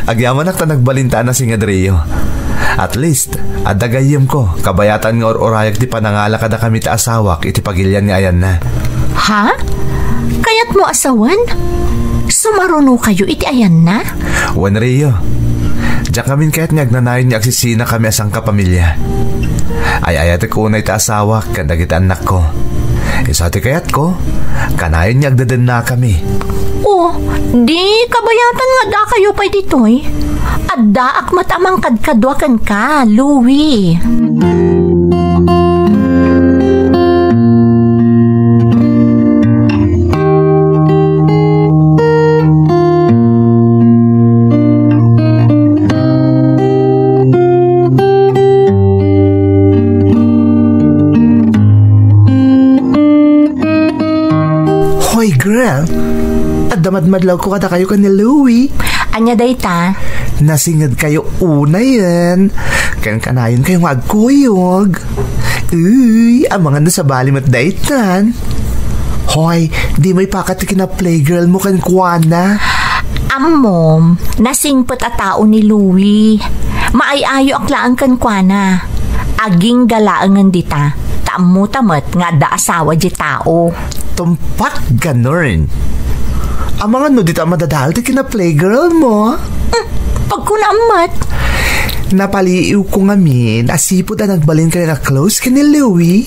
Agyaman ak ta nagbalinta na si Ngadrio. At least, adagayim ko, kabayatan nga or-orayag ti panangala kada kami ta asawak iti pagilyan nga ayan na. Ha? Kayat mo asawan? Sumaruno kayo iti ayan na? Wan, Rio. Diyan kami kaya't ngagnanayon niya agsisina kami asang kapamilya. Ay-ayat ko unay ta asawak kanda kita anak ko. Isa ti kayat ko, kanayon niya agdadan na kami. Oh, di kabayatan nga da kayo pa ditoy. Adda ak matamang kadkadwakan ka, Louie. Hoy, girl. Damadmadlaw ko kada kayo ni Louie. Anya dayta? Nasingad kayo una yan. Kanayon kayong agkuyog. Uy, ang mga nasa balim at daytan. Hoy, di may pakat kina playgirl mo kan Kuana. Amom, nasingpot a tao ni Louie. Maayayo aklaan kan Kuana. Aging galaangan dita. Tamo tamat nga da asawa di tao. Tumpak ganun. Ang mga no dita madadal di kina playgirl mo. Pagkunamat. Napaliiw ko ngamin, asipod na nagbalin ka na close ka ni Louie.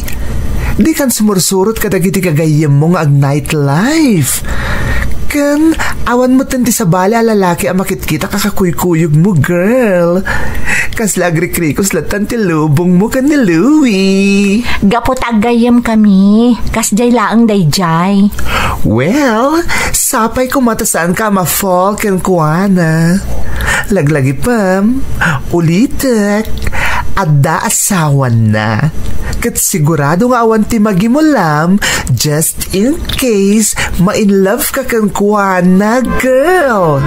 Di kan sumursurot kadagiti kagayem mo nga ag nightlife. Kan, awan mo tanti sa bala lalaki ang makit-kita kakakuykuyog mo, girl. Kas lagri-krikos latan ti lubong mo kan ni Louie. Gapot agayam kami. Kas jay laang dayjay. Well, sapay kumatasaan ka ma-fall ken kuana. Laglagi pam, ulitek, adda asawan na. Kat sigurado nga awan ti magimulam just in case ma-in love ka kan kuana, girl.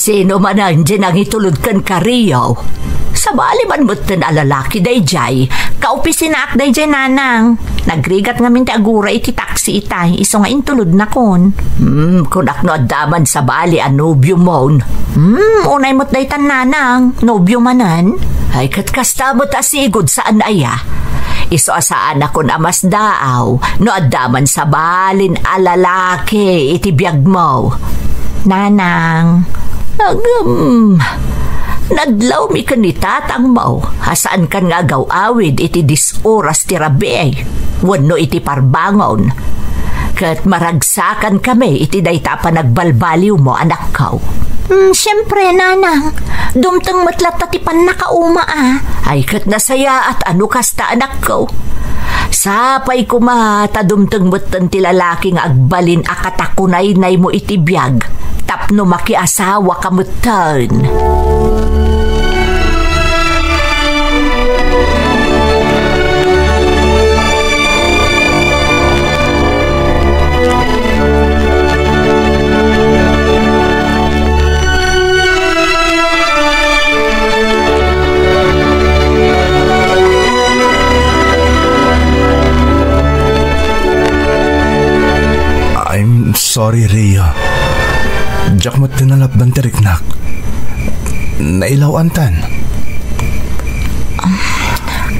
Sino man ang dyan ang itulod kan kariyaw? Sa bali man mo't na lalaki dayjay, kaupisinak dayjay nanang. Nagrigat nga minti agura iti taksi itay, iso nga intulod na kon. Kung akno adaman sa bali ang nobyo mo. Unay mo't daytan nanang, nobyo manan. Ay katkasta mo't asigod saan aya. Iso asaan akon amas daaw, no adaman sa balin a lalaki iti biyag mo. Nanang, nadlaw mi kanitatang mo, hasaan kan nga awid iti disoras ti rabi, wano iti parbangon. Kat maragsakan kami iti dayta pa nagbalbaliw mo anak ko. Siyempre, nanang, dumtang matlata ti pan nakauma Ay kat nasaya at ano kasta anak ko. Sapay kumata dumtang mutan ti lalaking agbalin akatakunay nay mo iti biyag. Tapno makiasawa kamutan. I'm sorry, Rio. Diyak mo't tinalapdan tiriknak. Nailawantan.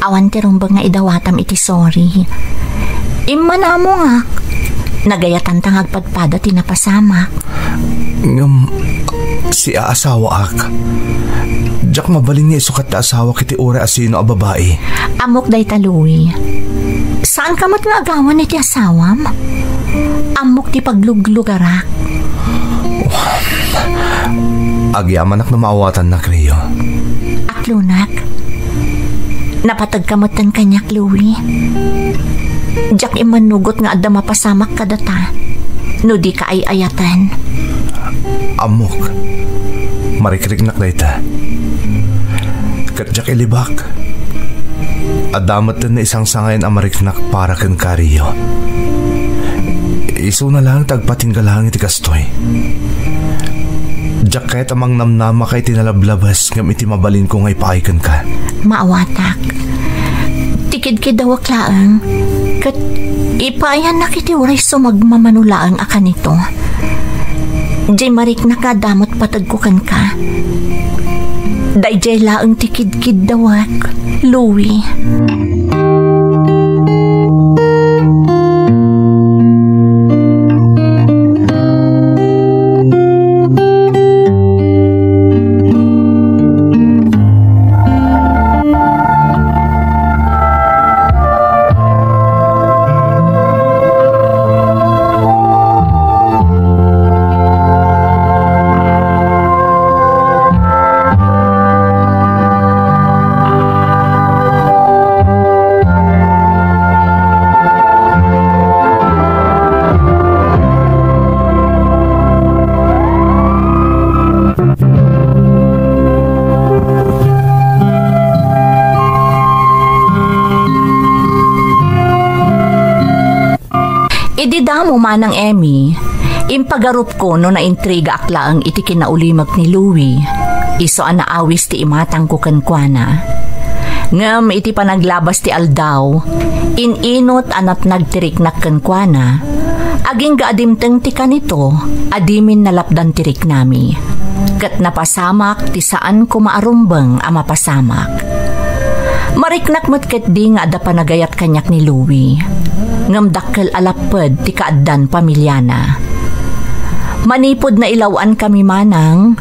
Awan tirumbang nga idawatam iti sorry. Imana mo nga. Nagayatan tang agpadpada tinapasamak. Si aasawa ak. Diyak mabalin niya isukat na asawa kiti ura asino a babae. Amok day taluwi. Saan ka mat nga agawan iti asawam? Amok ti pagluglugarak. Agyaman ak na maawatan na, Rio. Aklunak, napatagkamutan kanyak, Louie. Diyak imanugot nga adda mapasamak kadata, no di ka ay ayatan. Amok, marikiriknak na ita. Katjak ilibak, adamat din na isang sangayin ang mariknak para kan ka, Rio. Iso na lang tagpatinggalang iti kastoy. Diyak kahit amang namnama kay tinalablabas ngam iti mabalin ko ngay paaykan ka. Maawatak. Tikid-kid daw aklaang. Kat ipaayan na kiti uray sumagmamanulaang akan ito. Diyay marik nakadamot patagkukan ka. Dayjay laang tikid-kid dawak, Louie. Ididamo manang Emmy, impagarup ko no na intriga akla ang iti kinaulimag ni Louie. Iso ang naawis ti imatang ko kankwana. Ngam iti panaglabas ti aldaw, ininot anat nagtirik na kankwana, Aging gaadimteng ti kanito, adimin nalapdan tirik nami. Kat napasamak ti saan ko maarumbeng a mapasamak. Mariknak mo't ket di nga ada panagayat kanyak ni Louie. Ngam dakkel alapad ti kaaddan pamilyana. Manipod na ilawan kami manang,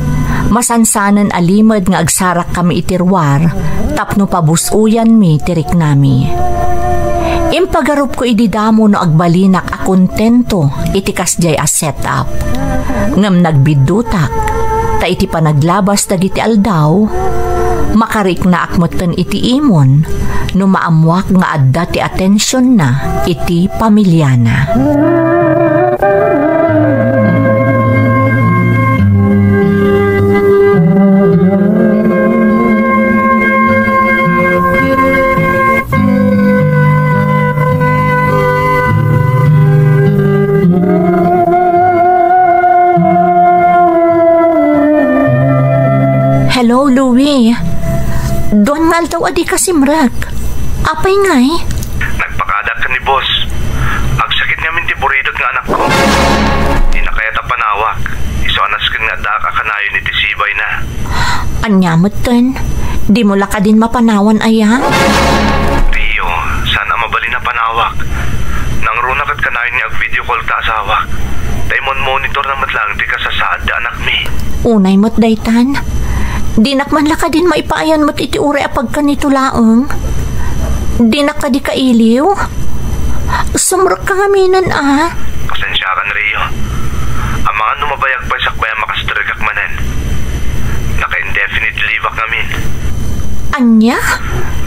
masansanan alimad nga agsarak kami itirwar, tapno pabusuyan mi tirik nami. Impagarup ko ididamo no agbalinak a kontento itikas jay a setup. Ngam nagbidutak, ta iti panaglabas dagiti aldaw, makarik na akmoten iti imon no maamwak nga adda ti atensyon na iti pamilyana. Hello, Louie. Doon nga daw adi kasimrak. Apay ngay? Nagpakadak ka ni boss. Agsakit namin ti buridot nga anak ko. Di na kaya tapanawak. Iso anas ka nga dak akanayo ni ti sibay na. Anyamot ten. Di mo laka din mapanawan ayan? Rio, sana mabali na panawak. Nang runakat kanayo ni ag video call ta asawa. Taimon monitor na matlang di kasasaad da anak mi. Unay mo't daytan. Dinak man laka din maipaayan mo't iti ure apag kanito laong. Dinak ka di kailiw. Sumrok ka ngaminan Pasensya ka na Rio. Ang mga numabayag pa sakbaya makastrigak manen. Naka-indefinite leave ak ngamin. Anya?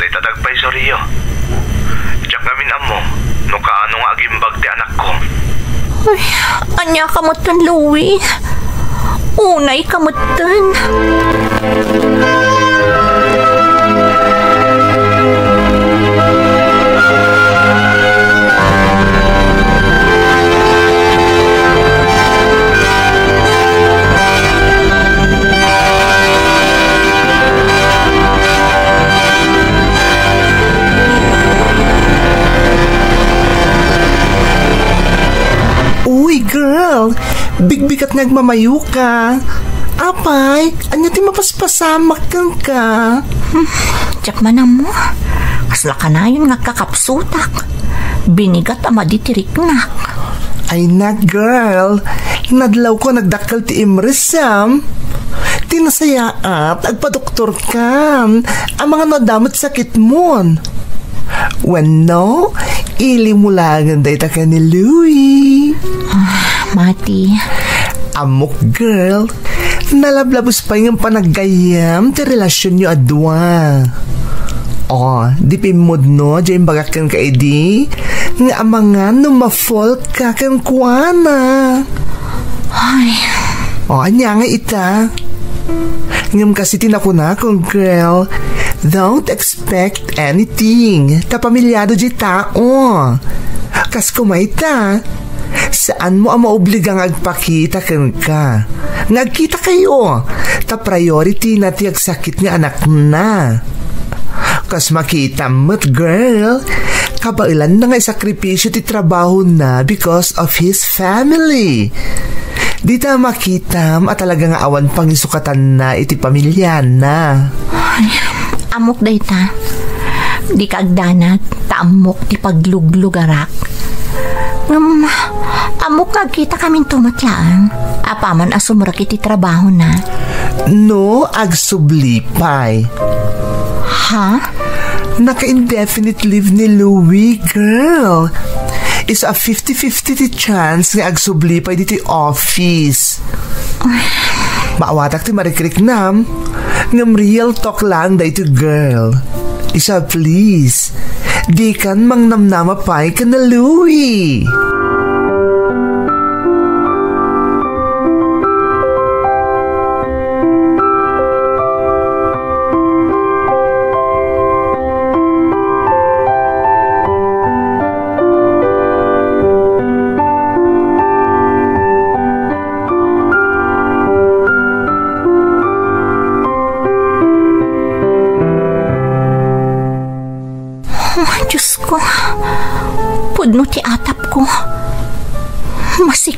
Day tadagpay so Rio. Diyak ngamin amo, no kaano nga agimbag ti anak ko. Ay, anya kamutan, Louie. Unay kamutan. Uy, girl! Bigbigat nagmamayo ka. Apay, anya ti mapaspasamak kang ka. Tiyak manam mo. Kasla ka na yun nga kakapsutak. Binigat ama ditirik-nak. Ay na, girl. Nadlaw ko nagdakal ti imresam. Tinasayaat, agpadoktor ka. Ang mga nadamot sakit mo. Wano, ilimulangan day ta ka ni Louie. Mati. Amok, girl. Nalablabos pa yung panagayam ti relasyon nyo adwa. Di pimod no, dyan bagakan ka edi. Nga amangan no ma-fall ka kan kuwana. Ay. Anya nga ita. Ngam kasi tinakuna kong girl. Don't expect anything. Tapamilyado di tao. Kas kumaita. Saan mo ang maobligang agpakita kan ka? Nagkita kayo. Ta priority na tiyag sakit nga anak na. Kas makita mo't girl, kabailan na nga sakripisyo ti trabaho na because of his family. Di ta makita at talagang awan pang isukatan na iti pamilya na. Ay, amok day ta. Di kaagdanat, ta amok ti pagluglugarak. Amok kagkita kaming tumatlaan. Apaman asumurak iti trabaho na. No, agsublipay. Ha? Naka-indefinite leave ni Louie, girl. Is a 50-50 chance nga agsublipay diti office. Maawatak ti marikrik nam. Ngam real talk lang da ito, girl. Isa please. Di kan mang namnamapay ka na Louie. Diyos ko, pudno ti atap ko.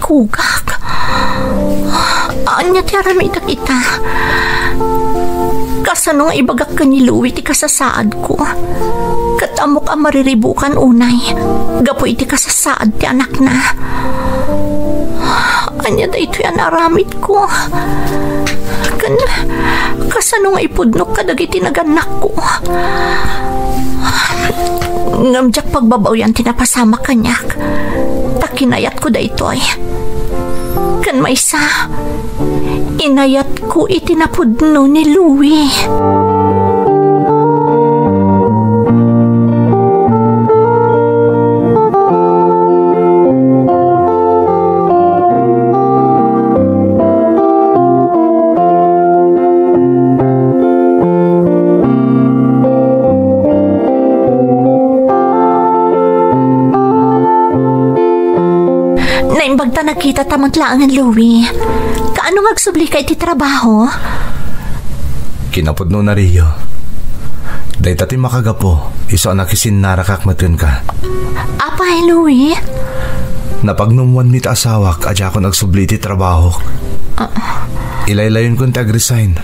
masikugak. Anya ti aramidak ita. Kasano nga ibagak ka ni Louie ti kasasaad ko. Katamok ang mariribukan unay. Gapo iti kasasaad ti anak na. Anya da ito yan aramid ko. Kasano nga ipudnok kadagiti naganak ko. Ngamjak pagbabaw yan tinapasama kanyak. Takinayat ko da ito ay. Kan maysa, inayat ko itinapudno ni Louie. Naimbagta nakita tamang laangan, Louie. Kaano magsubli ka iti trabaho? Kinapudno na Rio. Day tati makagapo, iso anak isin narakakmatun ka. Apay, Louie? Napagnumuan mit asawak, adya ko nagsubli iti trabaho. Ilaylayon ko tag-resign.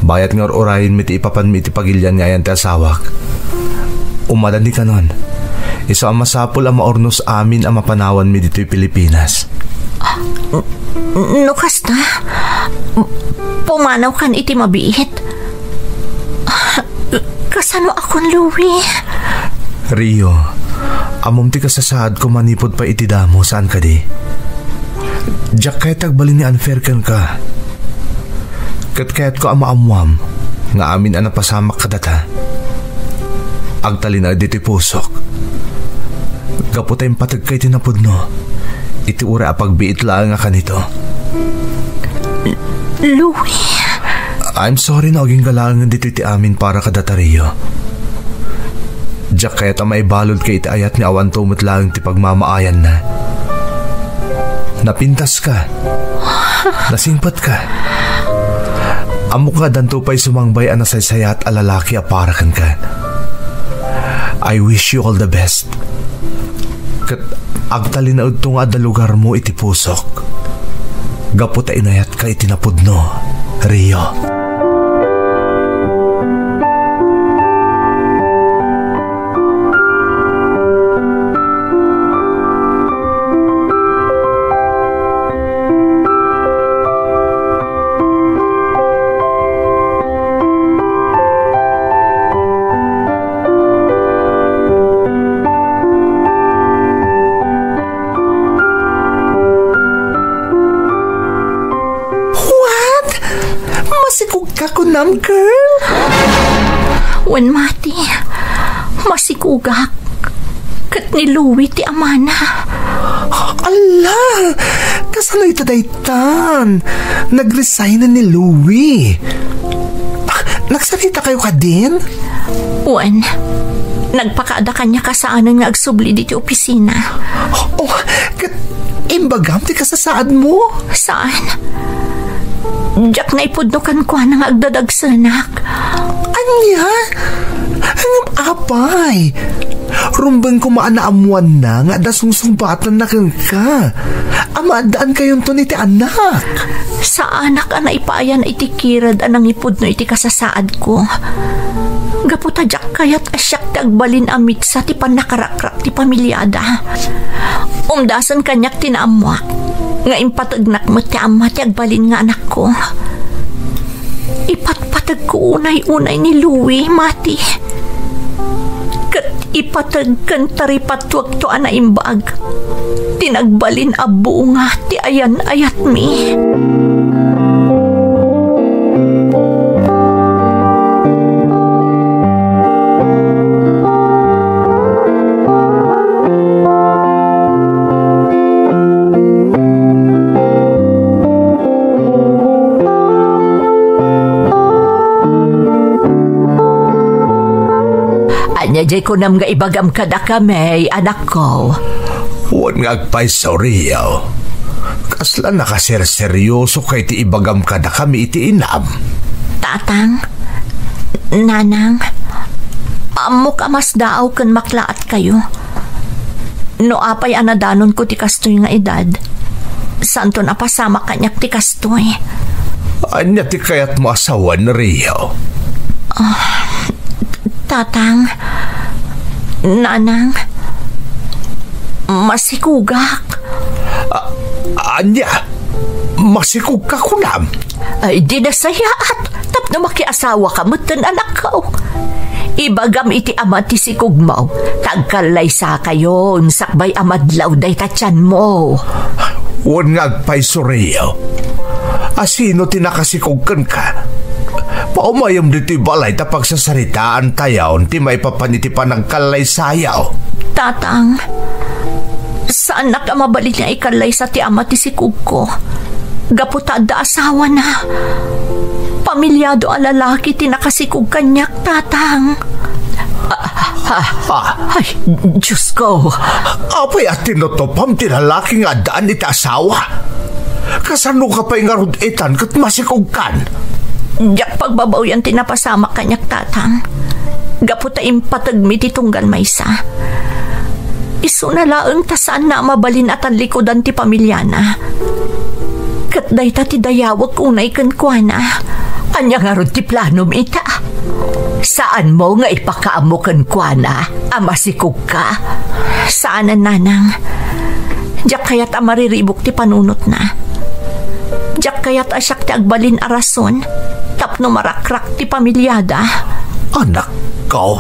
Bayat nga orayin mit ipapan mit ipagilyan nga yan ti asawak. Umalan di ka nun. Iso ang masapol ang maornos amin ang mapanawan mi dito'y Pilipinas. No kasta? Pumanaw kan iti mabiit? Kasano akong Louie? Rio, amom ti kasasaad ko manipod pa iti damo saan ka di? Diyak kahit tagbalin ni unfair kan ka. Kat kahit ko amam nga amin ang napasamak kadata. Agtalina dito'y pusok. Kaputay patag kay tinapudno. Iti ura apagbiit lang nga kanito. Louie? I'm sorry na aging galangan dito iti amin para kadatario. Diyak kaya ta maibalod kay iti ayat ni awan tumot lang ti pagmamaayan na. Napintas ka. Nasingpat ka. Amok nga danto pa'y sumangbay ang nasaysayat a lalaki aparakan ka. I wish you all the best. Kat agtalinaud to nga da lugar mo iti pusok. Gapot ay inayat ka itinapudno, Rio. Kunam, girl? Wen mati, masikugak. Kat ni Louie ti amana. Ala, kasano ito daytan? Nag-resign na ni Louie. Nagsalita kayo ka din? Wen, nagpakaada kanya kasaanan nga agsubli dito opisina. Oh, kat imbagam ti kasasaad mo? Saan? Diyak na ipudnukan ko na nga agdadagsanak. Anya? Angam apay? Rumbang ko maanaamuan na nga dasungsungbatan na kang ka. Amadaan kayon to ni ti anak. Sa anak na ipaayan itikirad anang ipudno iti kasasaad ko. Gaputa jak kayat asyak ti agbalin amit sa ti panakarakrak ti pamilyada. Umdasan kanyak tinaamuak. Nga impatagnak mo ti ama ti agbalin nga anak ko. Ipatpatag ko unay-unay ni Louie, mati. Kat ipatag kan taripatwag to ana imbag. Tinagbalin abo nga ti ayan ayat mi. Jay ko nam nga ibagam kada kami, anak ko. Huwag nga agpay sa Rio. Kasla nakaserseryoso kay ti ibagam kada kami iti inam. Tatang, nanang, amok amas daaw kan maklaat kayo. No apay anadanon ko ti kastoy nga edad. Saan to napasama kanyak ti kastoy? Anya ti kayat mo asawan, Rio? Tatang, nanang, masikugak. Anya? Masikug ka kunam? Ay, di na sayaat. Tap na makiasawa ka matan anak ko. Ibagam iti ama ti sikugmaw. Tagkalay sa kayon, sakbay amadlaw day tatyan mo. Huwag ngagpay, Rio. Asino tinakasikugkan ka? Paumayam dito balay ta pagsasaritaan tayaw ti may papanitipan ng kalay sayaw. Tatang, saan na ka mabalik niya ikalay sa ti ama ti sikug ko? Gaputada asawa na. Pamilyado a lalaki tinakasikug kanyak, tatang. Ay, Diyos ko. Apay at tinutupam tinalaking adaan iti asawa. Kasano ka pa'y ngaruditan kat masikug kan? Diyak pagbabaw yan tinapasama kanyak, tatang. Gaputaim patagmi ti tunggal maysa. Isu na laeng tasaan na mabalin at ang likodan ti pamilyana. Kat day ta ti dayawag unay kankwana. Anya nga ron ti planom ita. Saan mo nga ipakaamo kankwana? Amasikog ka? Saan na, nanang? Diyak kaya't amariribok ti panunot na. Diyak kaya't asyak ti agbalin arason. Tapno marakrak ti pamilyada. Anak ko.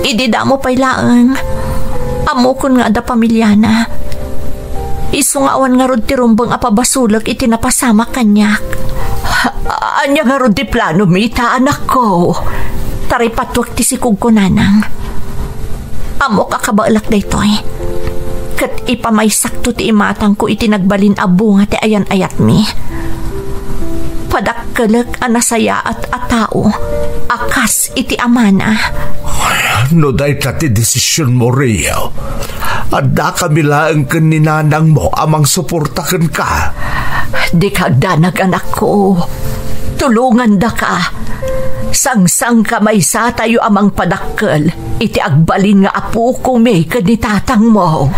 Idida mo pa'y laeng. Amokon nga da pamilyana. Isu nga awan nga rod ti rumbang apabasulag iti napasama kanyak. Anya nga rod ti plano mita, anak ko. Taripatwag ti sikug ko, nanang. Amok akabalak daytoy. Kat ipamaysakto ti imatang ko iti nagbalin abo nga ti ayan ayat mi. Padakkelek anasaya at atao. Akas iti amana. No day ta ti desisyon mo, Rio. Adda kami laeng kaninanang mo amang suportaken ka. Di kagdanag, anak ko. Tulungan da ka. Sang-sang kamay sa tayo amang padakkel. Iti agbalin nga apo ko may kanitatang mo.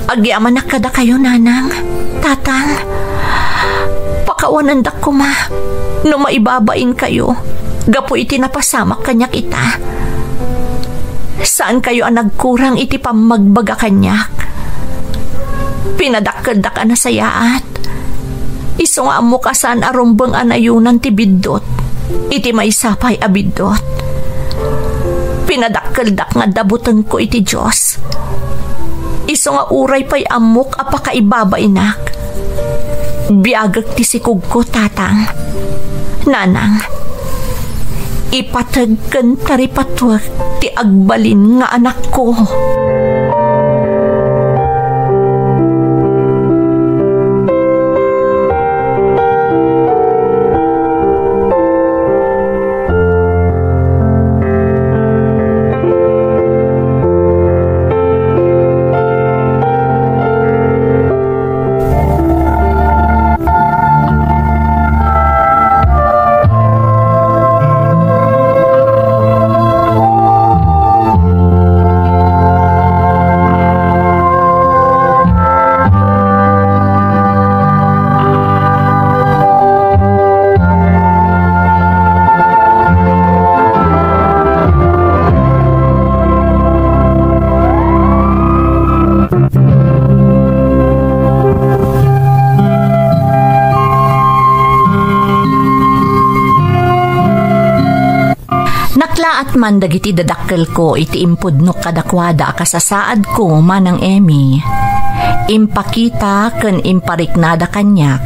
Agyaman na kada kayo, nanang. Tatang, pakawanan da ko, ma. No maibabain kayo, gapo iti napasama kanyak ita. Saan kayo ang nagkurang iti pamagbaga kanyak? Pinadakkel-dak ka na sayaat. Iso nga amo kasan arumbang anayunan ti biddot. Iti may sapay abiddot. Pinadakkel-dak nga dabutan ko iti Diyos. Iso nga uray pa'y amok apakaibabainak. Biagag ti sikug ko, tatang. Nanang, ipatagkan taripatwag ti agbalin nga anak ko. Naklaat man dagiti dadakkel ko iti impudnok kadakwada kasasaad ko manang Emi. Impakita ken impariknada kanyak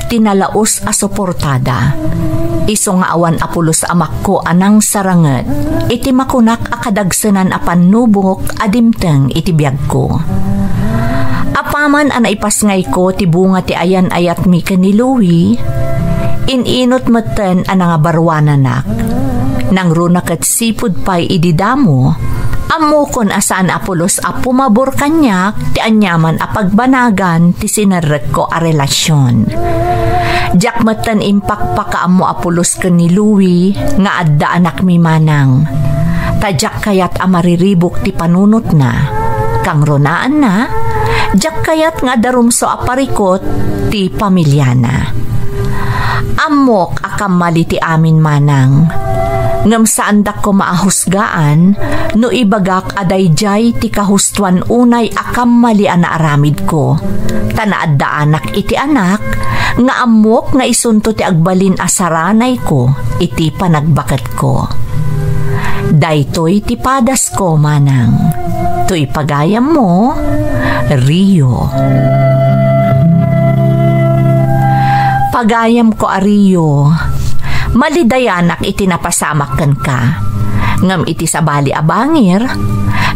tinalaos a suportada. Iso nga awan apulos amak ko anang saranget iti makunak a kadagsenan a panubok adimteng iti biag ko. Apaman ana ipasngay ko ti bunga ti ayan ayat mi ken ni Louie. Ininot meten ana nga barwananak. Nang runak at sipud pa'y ididamo, amukon asaan apulos a pumabor kanyak ti anyaman a pagbanagan ti sinarek ko a relasyon. Diyak matan impakpakaamo apulos ken ni Louie nga adda anak mi manang. Tadyak kayat a mariribok ti panunot na. Kang ronaan na, Jak kayat nga darumso aparikot ti pamilyana. Amok akam mali ti amin manang. Ngam saan dak ko maahusgaan, no ibagak adayjay ti kahustuan unay akam mali ana aramid ko. Tanaad da anak iti anak, nga amok nga isunto ti agbalin asaranay ko, iti panagbakat ko. Daytoy ti padas ko manang, to ipagayam mo, Rio. Pagayam ko a Rio, malidayanak iti napasamakan ka. Ngam iti sabali abangir,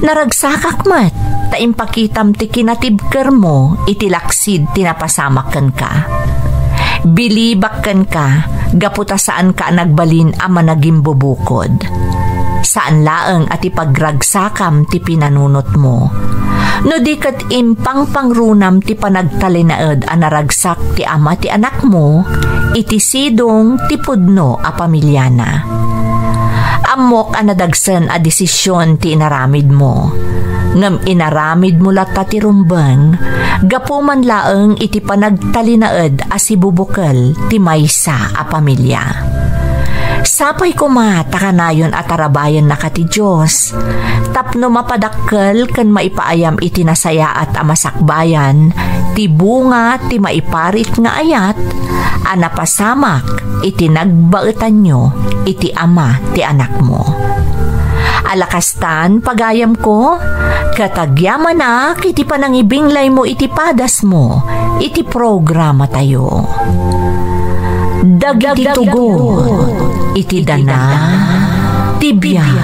naragsakak mat, taimpakitam ti kinatibker mo, iti laksid ti napasamakan ka. Bilibakkan ka, gaputa saan ka nagbalin ama naging bubukod. Saan laeng at ipagragsakam ti pinanunot mo. No di kat impang pangrunam ti panagtalinaed a naragsak ti ama ti anak mo, iti sidong ti pudno a pamilyana. Amok a nadagsen a desisyon ti inaramid mo. Ngam inaramid mo lata ti rumbeng, gapuman laeng iti panagtalinaed a sibubukal ti maysa a pamilya. Sapay ko matakanayon at tarabayan na ka ti Diyos. Tapno mapadakkel kan maipaayam iti nasaya at amasakbayan, ti bunga ti maiparit nga ayat, anapasamak iti nagbaetan nyo, iti ama ti anak mo. Alakastan pagayam ko, katagyaman na iti panangibinglay mo iti padas mo, iti programa tayo. Dagiti tugo, iti dana, tibiyay.